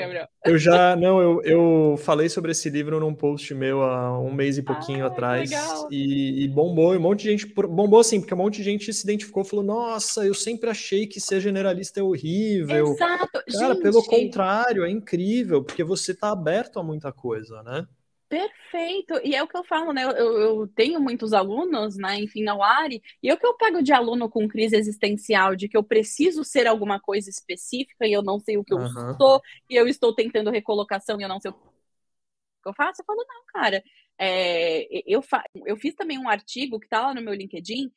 já- Gabriel? eu falei sobre esse livro num post meu há um mês e pouquinho Ah, que atrás legal. e bombou, e um monte de gente bombou assim, porque um monte de gente se identificou, falou, nossa, eu sempre achei que ser generalista é horrível. Exato. Cara, pelo Gente, contrário, é incrível, porque você está aberto a muita coisa, né? perfeito. E é o que eu falo, né? Eu tenho muitos alunos, né, enfim, na UARI, e é o que eu pego de aluno com crise existencial, de que eu preciso ser alguma coisa específica e eu não sei o que eu Aham. sou, e eu estou tentando recolocação e eu não sei o que eu faço. Eu falo, não, cara. Eu fiz também um artigo que tá lá no meu LinkedIn,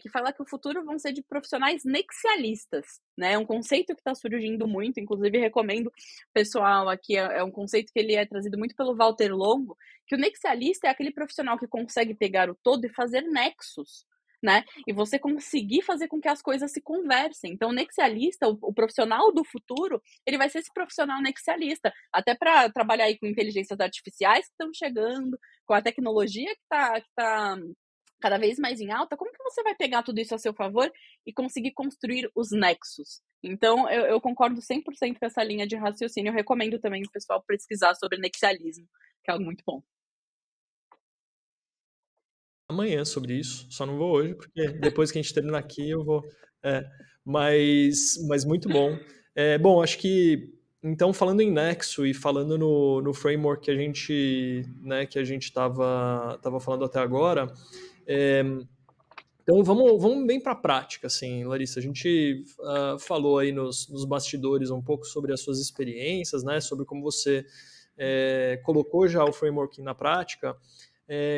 que fala que o futuro vão ser de profissionais nexialistas, né? É um conceito que está surgindo muito, inclusive recomendo pessoal aqui, é um conceito que ele é trazido muito pelo Walter Longo, que o nexialista é aquele profissional que consegue pegar o todo e fazer nexos, né? E você conseguir fazer com que as coisas se conversem. Então, o nexialista, o profissional do futuro, ele vai ser esse profissional nexialista, até para trabalhar aí com inteligências artificiais que estão chegando, com a tecnologia que tá cada vez mais em alta. Como que você vai pegar tudo isso a seu favor e conseguir construir os nexos? Então, eu concordo 100% com essa linha de raciocínio. Eu recomendo também o pessoal pesquisar sobre nexialismo, que é algo muito bom. Amanhã sobre isso, só não vou hoje, porque depois que a gente terminar aqui eu vou. É, mas muito bom. Bom, acho que então falando em Nexo e falando no framework que a gente estava falando até agora, então vamos bem para a prática, assim, Larissa. A gente falou aí nos bastidores um pouco sobre as suas experiências, né? Sobre como você colocou já o framework na prática.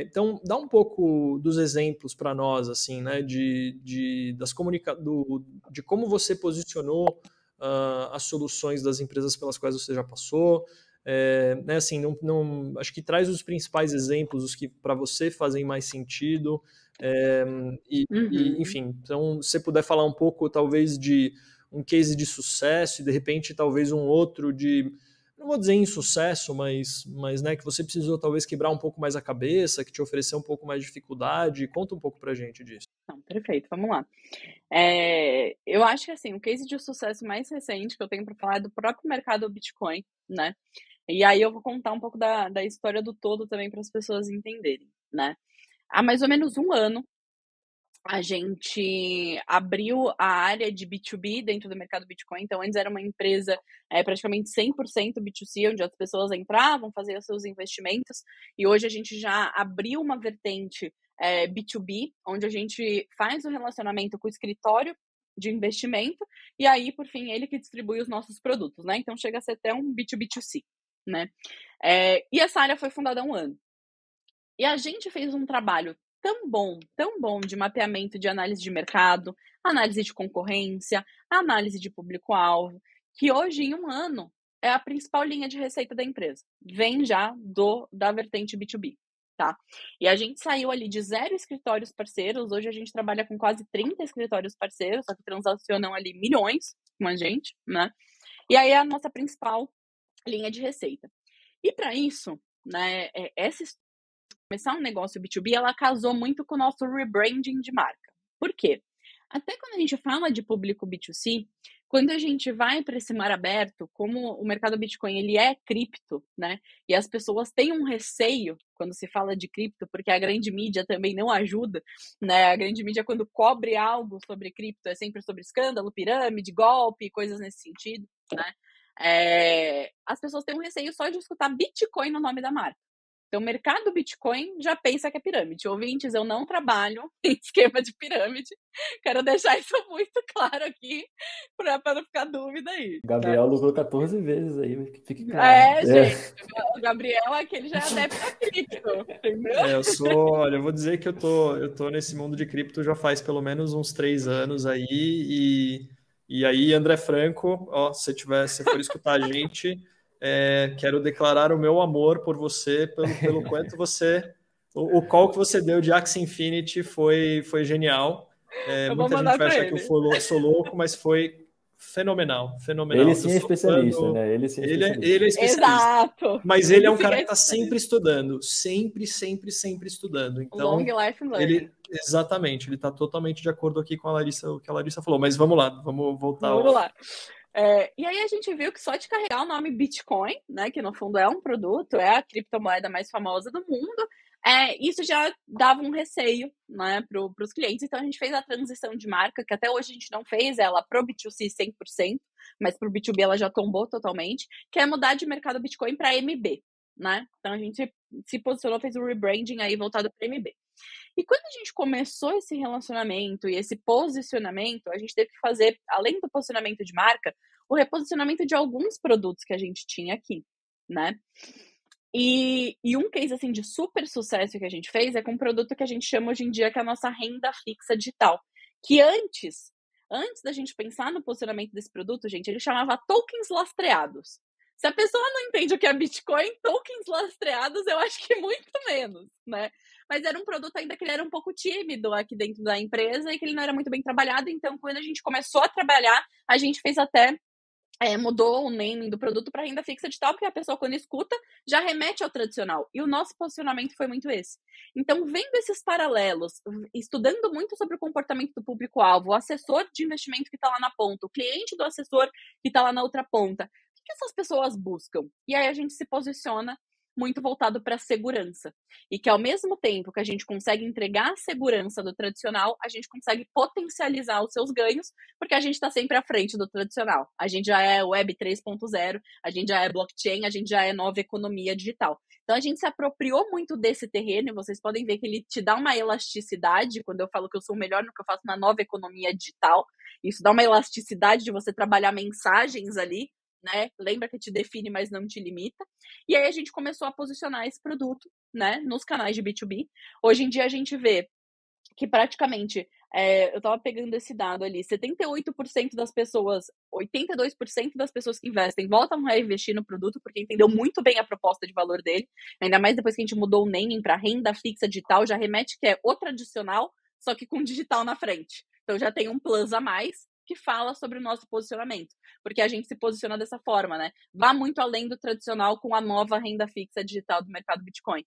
Então, dá um pouco dos exemplos para nós, assim, né, de como você posicionou as soluções das empresas pelas quais você já passou, né, assim, acho que traz os principais exemplos, os que para você fazem mais sentido, Uhum. enfim, então, se você puder falar um pouco, talvez, de um case de sucesso e, de repente, talvez um outro não vou dizer insucesso, mas né, que você precisou talvez quebrar um pouco mais a cabeça, que te ofereceu um pouco mais de dificuldade. Conta um pouco pra gente disso. Não, perfeito, vamos lá. Eu acho que assim, o case de sucesso mais recente que eu tenho para falar é do próprio mercado Bitcoin, né? E aí eu vou contar um pouco da história do todo também para as pessoas entenderem, né? Há mais ou menos um ano, a gente abriu a área de B2B dentro do mercado Bitcoin. Então, antes era uma empresa praticamente 100% B2C, onde as pessoas entravam, faziam seus investimentos. E hoje a gente já abriu uma vertente B2B, onde a gente faz o relacionamento com o escritório de investimento, e aí, por fim, ele que distribui os nossos produtos, né? Então, chega a ser até um B2B2C, né? E essa área foi fundada há um ano. E a gente fez um trabalho tão bom de mapeamento de análise de mercado, análise de concorrência, análise de público-alvo, que hoje, em um ano, é a principal linha de receita da empresa. Vem já da vertente B2B, tá? E a gente saiu ali de 0 escritórios parceiros, hoje a gente trabalha com quase 30 escritórios parceiros, só que transacionam ali milhões com a gente, né? E aí é a nossa principal linha de receita. E para isso, né, essa começar um negócio B2B, ela casou muito com o nosso rebranding de marca. Por quê? Até quando a gente fala de público B2C, quando a gente vai para esse mar aberto, como o mercado Bitcoin ele é cripto, né? E as pessoas têm um receio quando se fala de cripto, porque a grande mídia também não ajuda, né? A grande mídia, quando cobre algo sobre cripto, é sempre sobre escândalo, pirâmide, golpe, coisas nesse sentido, né? As pessoas têm um receio só de escutar Bitcoin no nome da marca. Então, o mercado Bitcoin já pensa que é pirâmide. Ouvintes, eu não trabalho em esquema de pirâmide. Quero deixar isso muito claro aqui, para não ficar dúvida aí. Né? Gabriel lucrou 14 vezes aí, mas que fique claro. Gente, o Gabriel aqui ele já é adepto a cripto, entendeu? Olha, eu vou dizer que eu tô nesse mundo de cripto já faz pelo menos uns 3 anos aí E aí, André Franco, ó, se você for escutar a gente, quero declarar o meu amor por você, pelo quanto você... O call que você deu de Axie Infinity foi genial. Muita gente vai achar que eu sou louco, mas foi fenomenal. Ele sim é especialista, né? Ele é especialista. Exato. Mas ele é um cara que está sempre estudando. Sempre estudando. Então, Long life learning. Exatamente. Ele está totalmente de acordo aqui com o que a Larissa falou. Mas vamos lá, vamos voltar. Vamos lá. E aí a gente viu que só de carregar o nome Bitcoin, né, que no fundo é um produto, é a criptomoeda mais famosa do mundo, isso já dava um receio, né, para os clientes. Então a gente fez a transição de marca, que até hoje a gente não fez ela pro B2C 100%, mas pro B2B ela já tombou totalmente, que é mudar de mercado Bitcoin para MB, né? Então a gente se posicionou, fez o rebranding aí voltado para MB. E quando a gente começou esse relacionamento e esse posicionamento, a gente teve que fazer, além do posicionamento de marca, o reposicionamento de alguns produtos que a gente tinha aqui, né? E um case assim de super sucesso que a gente fez é com um produto que a gente chama hoje em dia que é a nossa renda fixa digital. Que antes da gente pensar no posicionamento desse produto, gente, ele chamava tokens lastreados. Se a pessoa não entende o que é Bitcoin, tokens lastreados, eu acho que muito menos, né? Mas era um produto ainda que ele era um pouco tímido aqui dentro da empresa e que ele não era muito bem trabalhado. Então, quando a gente começou a trabalhar, a gente fez até... mudou o naming do produto para renda fixa digital, porque a pessoa, quando escuta, já remete ao tradicional. E o nosso posicionamento foi muito esse. Então, vendo esses paralelos, estudando muito sobre o comportamento do público-alvo, o assessor de investimento que está lá na ponta, o cliente do assessor que está lá na outra ponta, o que essas pessoas buscam? E aí a gente se posiciona muito voltado para a segurança. E que ao mesmo tempo que a gente consegue entregar a segurança do tradicional, a gente consegue potencializar os seus ganhos, porque a gente está sempre à frente do tradicional. A gente já é Web 3.0, a gente já é blockchain, a gente já é nova economia digital. Então a gente se apropriou muito desse terreno, e vocês podem ver que ele te dá uma elasticidade, quando eu falo que eu sou o melhor no que eu faço na nova economia digital, isso dá uma elasticidade de você trabalhar mensagens ali, né? Lembra que te define, mas não te limita. E aí a gente começou a posicionar esse produto, né, nos canais de B2B. Hoje em dia a gente vê que praticamente, eu estava pegando esse dado ali, 78% das pessoas, 82% das pessoas que investem voltam a investir no produto porque entendeu muito bem a proposta de valor dele, ainda mais depois que a gente mudou o naming para renda fixa digital, já remete que é o tradicional, só que com digital na frente. Então já tem um plus a mais que fala sobre o nosso posicionamento, porque a gente se posiciona dessa forma, né? Vá muito além do tradicional com a nova renda fixa digital do mercado Bitcoin.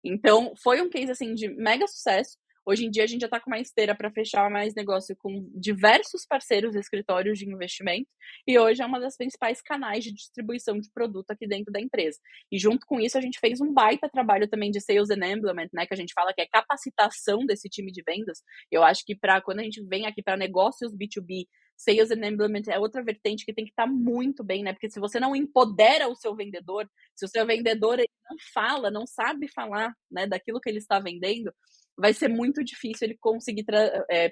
Então, foi um case, assim, de mega sucesso. Hoje em dia, a gente já está com uma esteira para fechar mais negócio com diversos parceiros e escritórios de investimento, e hoje é uma das principais canais de distribuição de produto aqui dentro da empresa. E junto com isso, a gente fez um baita trabalho também de Sales Enablement, né, que a gente fala que é capacitação desse time de vendas. Eu acho que quando a gente vem aqui para negócios B2B, Sales Enablement é outra vertente que tem que estar muito bem, né? Porque se você não empodera o seu vendedor, se o seu vendedor ele não fala, não sabe falar, né, daquilo que ele está vendendo, vai ser muito difícil ele conseguir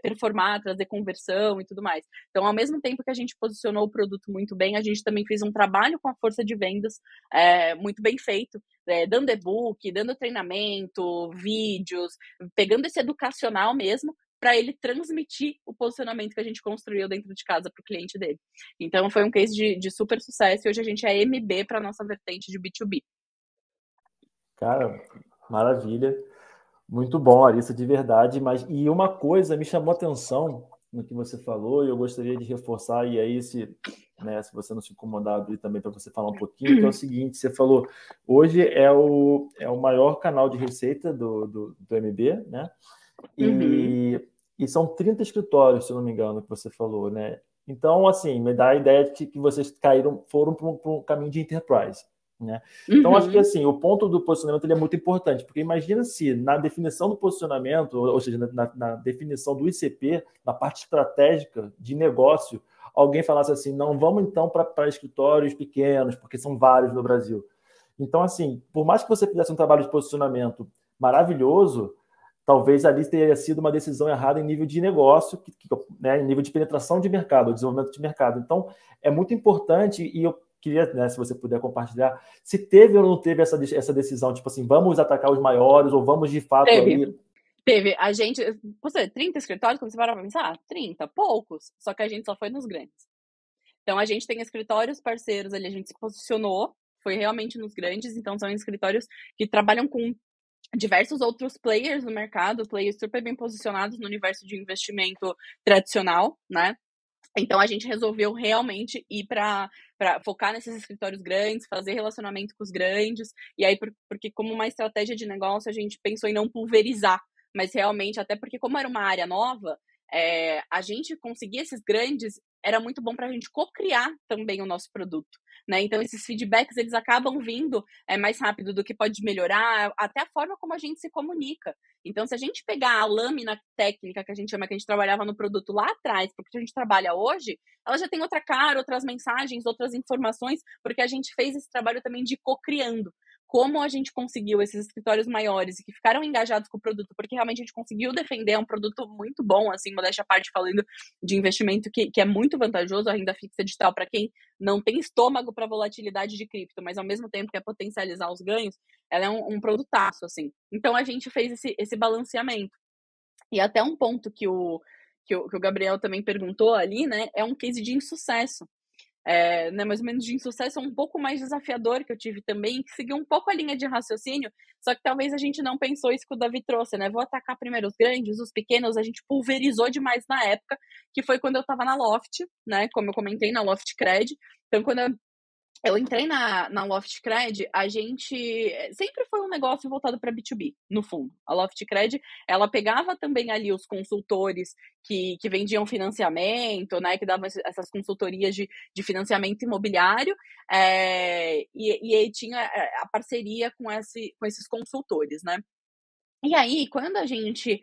performar, trazer conversão e tudo mais. Então, ao mesmo tempo que a gente posicionou o produto muito bem, a gente também fez um trabalho com a força de vendas muito bem feito, dando e-book, dando treinamento, vídeos, pegando esse educacional mesmo, para ele transmitir o posicionamento que a gente construiu dentro de casa para o cliente dele. Então, foi um case de super sucesso e hoje a gente é MB para a nossa vertente de B2B. Cara, maravilha. Muito bom, Larissa, de verdade. E uma coisa me chamou a atenção no que você falou e eu gostaria de reforçar, e aí se você não se incomodar, abrir também para você falar um pouquinho, que é o seguinte, você falou, hoje é o maior canal de receita do MB, né? E são 30 escritórios, se eu não me engano, que você falou, né? Então, assim, me dá a ideia de que vocês foram para um caminho de enterprise, né? Então, acho que assim, o ponto do posicionamento ele é muito importante, porque imagina se na definição do posicionamento, ou seja, na definição do ICP, na parte estratégica de negócio, alguém falasse assim, não, vamos então para escritórios pequenos, porque são vários no Brasil. Então, assim, por mais que você fizesse um trabalho de posicionamento maravilhoso, talvez ali teria sido uma decisão errada em nível de negócio, né, em nível de penetração de mercado, desenvolvimento de mercado. Então, é muito importante, e eu queria, né, se você puder compartilhar, se teve ou não teve essa decisão, tipo assim, vamos atacar os maiores, ou vamos de fato ali... Teve, a gente, você, 30 escritórios, quando você para pra pensar, 30, poucos, só que a gente só foi nos grandes. Então, a gente tem escritórios parceiros ali, a gente se posicionou, foi realmente nos grandes, então são escritórios que trabalham com diversos outros players no mercado, players super bem posicionados no universo de investimento tradicional, né? Então, a gente resolveu realmente ir para focar nesses escritórios grandes, fazer relacionamento com os grandes, e aí, porque como uma estratégia de negócio, a gente pensou em não pulverizar, mas realmente, até porque como era uma área nova, a gente conseguir esses grandes era muito bom para a gente co-criar também o nosso produto, né? Então, esses feedbacks, eles acabam vindo mais rápido do que pode melhorar, até a forma como a gente se comunica. Então, se a gente pegar a lâmina técnica que a gente chama, que a gente trabalhava no produto lá atrás, porque a gente trabalha hoje, ela já tem outra cara, outras mensagens, outras informações, porque a gente fez esse trabalho também de co-criando. Como a gente conseguiu esses escritórios maiores e que ficaram engajados com o produto, porque realmente a gente conseguiu defender um produto muito bom, assim, modéstia à parte, falando de investimento que é muito vantajoso, a renda fixa digital, para quem não tem estômago para volatilidade de cripto, mas ao mesmo tempo quer potencializar os ganhos, ela é um produtaço, assim. Então a gente fez esse balanceamento. E até um ponto que o Gabriel também perguntou ali, né, é um case de insucesso. Né, mais ou menos de insucesso, um pouco mais desafiador que eu tive também, que seguiu um pouco a linha de raciocínio, só que talvez a gente não pensou isso que o Davi trouxe, né? Vou atacar primeiro os grandes, os pequenos, a gente pulverizou demais na época, que foi quando eu estava na Loft, né? Como eu comentei, na Loft Cred. Então, quando eu entrei na Loft Cred, a gente sempre foi um negócio voltado para B2B, no fundo. A Loft Cred, ela pegava também ali os consultores que vendiam financiamento, né, que davam essas consultorias de financiamento imobiliário, e aí tinha a parceria com esses consultores, né? E aí, quando a gente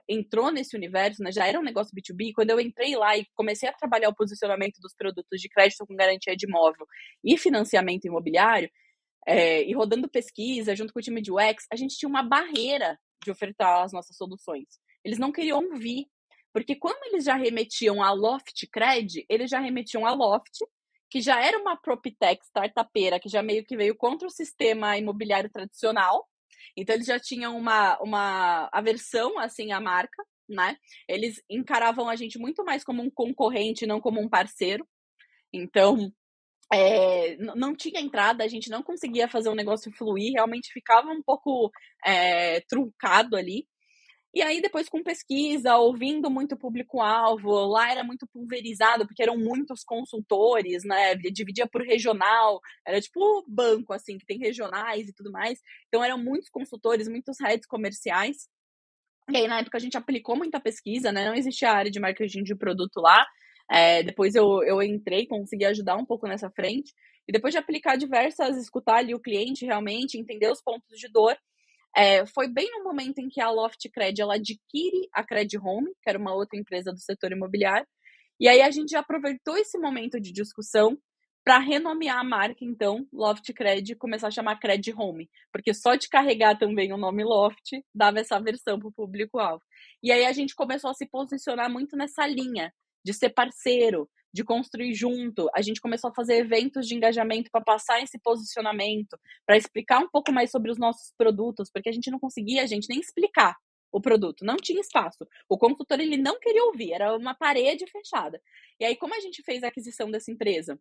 entrou nesse universo, né, já era um negócio B2B, quando eu entrei lá e comecei a trabalhar o posicionamento dos produtos de crédito com garantia de imóvel e financiamento imobiliário, e rodando pesquisa junto com o time de UX, a gente tinha uma barreira de ofertar as nossas soluções. Eles não queriam ouvir, porque quando eles já remetiam a Loft Cred, eles já remetiam a Loft, que já era uma PropTech startupeira, que já meio que veio contra o sistema imobiliário tradicional. Então, eles já tinham uma aversão, assim, à marca, né? Eles encaravam a gente muito mais como um concorrente, não como um parceiro. Então, não tinha entrada, a gente não conseguia fazer o negócio fluir, realmente ficava um pouco truncado ali. E aí, depois, com pesquisa, ouvindo muito público-alvo, lá era muito pulverizado, porque eram muitos consultores, né? Dividia por regional, era tipo banco, assim, que tem regionais e tudo mais. Então, eram muitos consultores, muitos heads comerciais. E aí, na época, a gente aplicou muita pesquisa, né? Não existia a área de marketing de produto lá. Depois eu entrei, consegui ajudar um pouco nessa frente. E depois de aplicar escutar ali o cliente realmente, entender os pontos de dor, foi bem no momento em que a Loft Cred ela adquire a Cred Home, que era uma outra empresa do setor imobiliário, e aí a gente já aproveitou esse momento de discussão para renomear a marca, então, Loft Cred, e começar a chamar Cred Home, porque só de carregar também o nome Loft dava essa versão para o público-alvo. E aí a gente começou a se posicionar muito nessa linha de ser parceiro, de construir junto. A gente começou a fazer eventos de engajamento para passar esse posicionamento, para explicar um pouco mais sobre os nossos produtos, porque a gente não conseguia, nem explicar o produto, não tinha espaço. O consultor, ele não queria ouvir, era uma parede fechada. E aí, como a gente fez a aquisição dessa empresa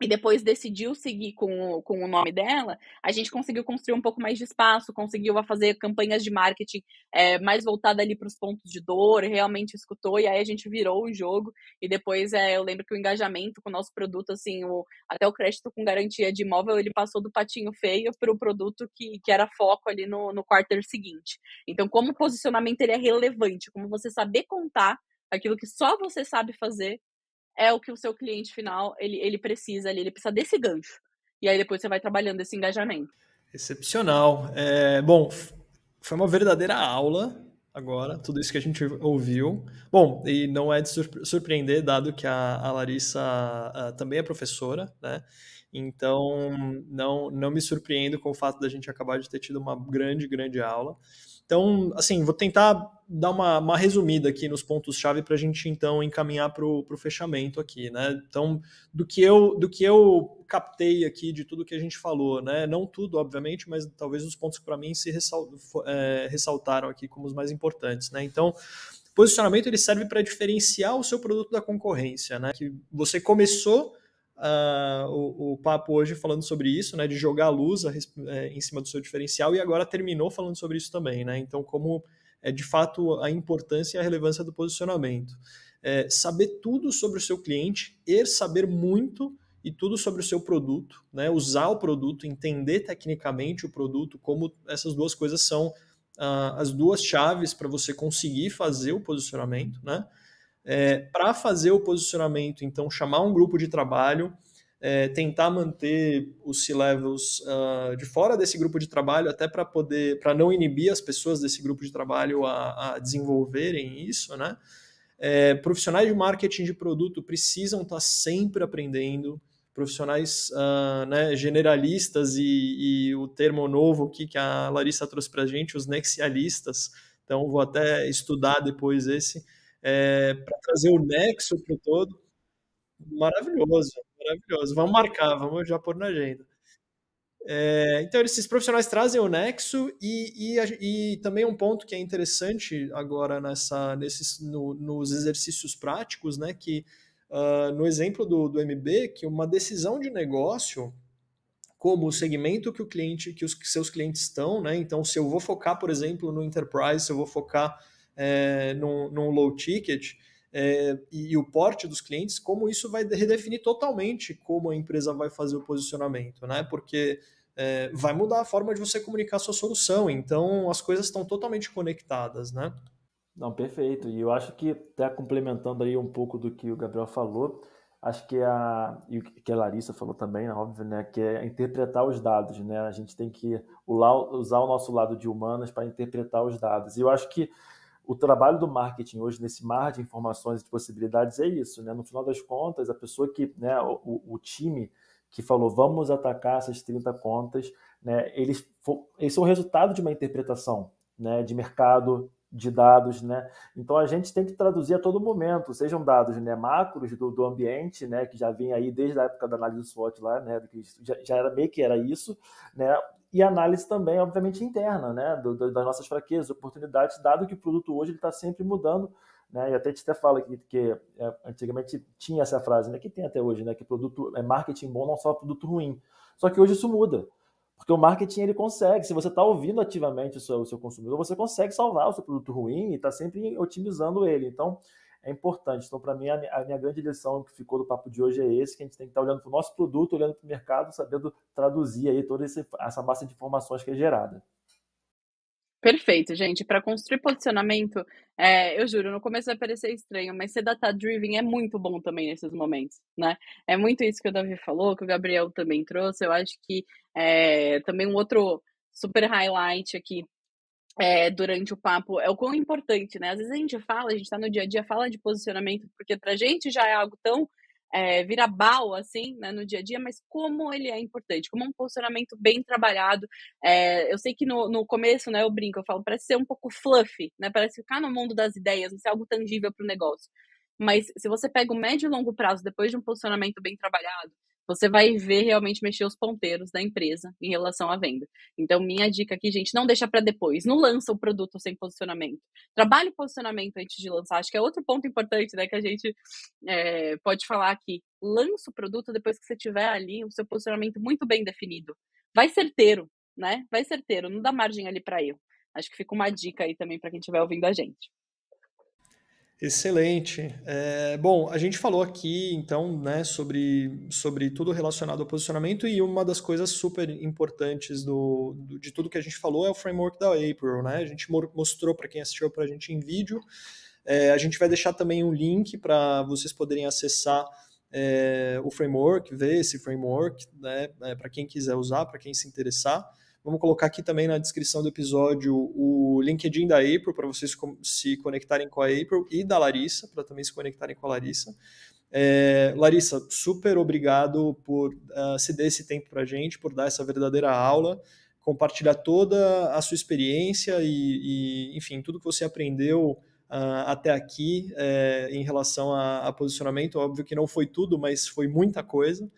e depois decidiu seguir com o nome dela, a gente conseguiu construir um pouco mais de espaço, conseguiu fazer campanhas de marketing mais voltada ali para os pontos de dor, realmente escutou, e aí a gente virou o jogo, e depois eu lembro que o engajamento com o nosso produto, assim, até o crédito com garantia de imóvel, ele passou do patinho feio para o produto que era foco ali no quarter seguinte. Então, como o posicionamento ele é relevante, como você saber contar aquilo que só você sabe fazer, é o que o seu cliente final ele precisa ali, ele precisa desse gancho. E aí depois você vai trabalhando esse engajamento. Excepcional. Bom, foi uma verdadeira aula agora, tudo isso que a gente ouviu. Bom, e não é de surpreender, dado que a Larissa também é professora, né? Então, não me surpreendo com o fato da gente acabar de ter tido uma grande, grande aula. Então, assim, vou tentar dar uma resumida aqui nos pontos-chave para a gente, então, encaminhar para o fechamento aqui, né? Então, do que eu captei aqui de tudo que a gente falou, né? Não tudo, obviamente, mas talvez os pontos que para mim se ressaltaram aqui como os mais importantes, né? Então, posicionamento ele serve para diferenciar o seu produto da concorrência, né? Que você começou o papo hoje falando sobre isso, né? De jogar a luz em cima do seu diferencial e agora terminou falando sobre isso também, né? Então, como de fato a importância e a relevância do posicionamento. Saber tudo sobre o seu cliente e saber muito e tudo sobre o seu produto, né? Usar o produto, entender tecnicamente o produto, como essas duas coisas são as duas chaves para você conseguir fazer o posicionamento, né? Para fazer o posicionamento, então, chamar um grupo de trabalho, tentar manter os C-levels de fora desse grupo de trabalho, até para não inibir as pessoas desse grupo de trabalho a desenvolverem isso, né? Profissionais de marketing de produto precisam estar sempre aprendendo, profissionais né, generalistas e o termo novo aqui que a Larissa trouxe para a gente, os nexialistas, então vou até estudar depois esse, para trazer o nexo para o todo. Maravilhoso, maravilhoso. Vamos marcar, vamos já pôr na agenda. Então, esses profissionais trazem o nexo e também um ponto que é interessante agora nos exercícios práticos, né, que no exemplo do MB, que uma decisão de negócio, como o segmento que os seus clientes estão, né, então se eu vou focar, por exemplo, no enterprise, se eu vou focar num low ticket, e o porte dos clientes, como isso vai redefinir totalmente como a empresa vai fazer o posicionamento, né? Porque vai mudar a forma de você comunicar a sua solução, então as coisas estão totalmente conectadas, né? Não, perfeito. E eu acho que, até complementando aí um pouco do que o Gabriel falou, acho que e o que a Larissa falou também, óbvio, né, que é interpretar os dados, né? A gente tem que usar o nosso lado de humanas para interpretar os dados. E eu acho que o trabalho do marketing hoje, nesse mar de informações e de possibilidades, é isso, né? No final das contas, a pessoa que, né, o time que falou, vamos atacar essas 30 contas, né, eles são o resultado de uma interpretação, né, de mercado, de dados, né? Então a gente tem que traduzir a todo momento, sejam dados, né, macros do ambiente, né, que já vem aí desde a época da análise do SWOT lá, né, que já era meio que era isso, né? E análise também, obviamente, interna, né, das nossas fraquezas, oportunidades, dado que o produto hoje está sempre mudando, né, e até a gente até fala que antigamente tinha essa frase, né, que tem até hoje, né, que produto é marketing bom, não só produto ruim. Só que hoje isso muda, porque o marketing ele consegue, se você está ouvindo ativamente o seu consumidor, você consegue salvar o seu produto ruim e está sempre otimizando ele. Então, é importante. Então, para mim, a minha grande lição que ficou do papo de hoje é esse, que a gente tem que estar olhando para o nosso produto, olhando para o mercado, sabendo traduzir aí toda essa massa de informações que é gerada. Perfeito, gente. Para construir posicionamento, eu juro, no começo vai parecer estranho, mas ser data-driven é muito bom também nesses momentos, né? É muito isso que o Davi falou, que o Gabriel também trouxe. Eu acho que também um outro super highlight aqui durante o papo é o quão importante, né? Às vezes a gente tá no dia a dia, fala de posicionamento, porque pra gente já é algo tão virabal, assim, né, no dia a dia, mas como ele é importante, como um posicionamento bem trabalhado. Eu sei que no começo, né, eu brinco, eu falo, parece ser um pouco fluffy, né? Parece ficar no mundo das ideias, não ser algo tangível para o negócio. Mas se você pega o médio e longo prazo, depois de um posicionamento bem trabalhado, você vai ver realmente mexer os ponteiros da empresa em relação à venda. Então, minha dica aqui, gente, não deixa para depois. Não lança o produto sem posicionamento. Trabalhe o posicionamento antes de lançar. Acho que é outro ponto importante, né, que a gente pode falar aqui. Lança o produto depois que você tiver ali o seu posicionamento muito bem definido. Vai certeiro, né? Vai certeiro. Não dá margem ali para erro. Acho que fica uma dica aí também para quem estiver ouvindo a gente. Excelente. Bom, a gente falou aqui, então, né, sobre tudo relacionado ao posicionamento e uma das coisas super importantes de tudo que a gente falou é o framework da April, né? A gente mostrou para quem assistiu para a gente em vídeo. A gente vai deixar também um link para vocês poderem acessar o framework, ver esse framework, né, para quem quiser usar, para quem se interessar. Vamos colocar aqui também na descrição do episódio o LinkedIn da April, para vocês se conectarem com a April, e da Larissa, para também se conectarem com a Larissa. Larissa, super obrigado por ceder esse tempo para a gente, por dar essa verdadeira aula. compartilhar toda a sua experiência e enfim, tudo que você aprendeu até aqui em relação a posicionamento. Óbvio que não foi tudo, mas foi muita coisa.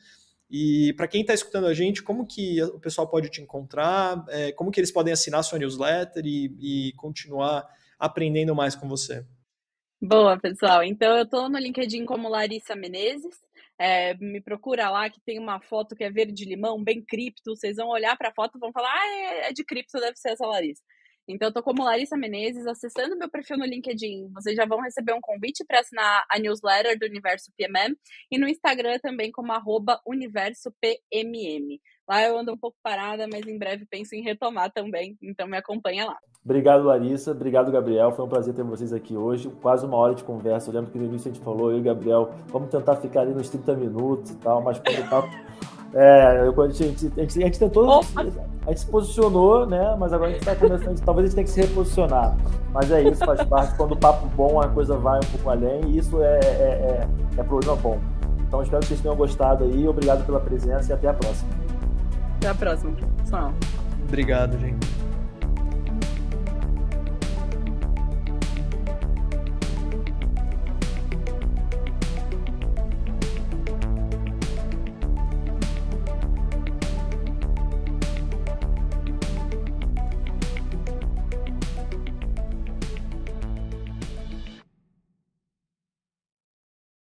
E para quem está escutando a gente, como que o pessoal pode te encontrar? Como que eles podem assinar sua newsletter e continuar aprendendo mais com você? Boa, pessoal. Então, eu estou no LinkedIn como Larissa Menezes. Me procura lá, que tem uma foto que é verde-limão, bem cripto. Vocês vão olhar para a foto e vão falar, é de cripto, deve ser essa Larissa. Então, eu estou como Larissa Menezes, acessando meu perfil no LinkedIn. Vocês já vão receber um convite para assinar a newsletter do Universo PMM. E no Instagram também como @UniversoPMM. Lá eu ando um pouco parada, mas em breve penso em retomar também. Então, me acompanha lá. Obrigado, Larissa. Obrigado, Gabriel. Foi um prazer ter vocês aqui hoje. Quase uma hora de conversa. Eu lembro que no início a gente falou, eu e o Gabriel, vamos tentar ficar ali nos 30 minutos e tal, mas quando o papo... a gente tentou... A gente se posicionou, né? Mas agora a gente está começando... Talvez a gente tenha que se reposicionar. Mas é isso, faz parte. Quando o papo bom, a coisa vai um pouco além. E isso é problema bom. Então, espero que vocês tenham gostado aí. Obrigado pela presença e até a próxima. Até a próxima, pessoal. Obrigado, gente.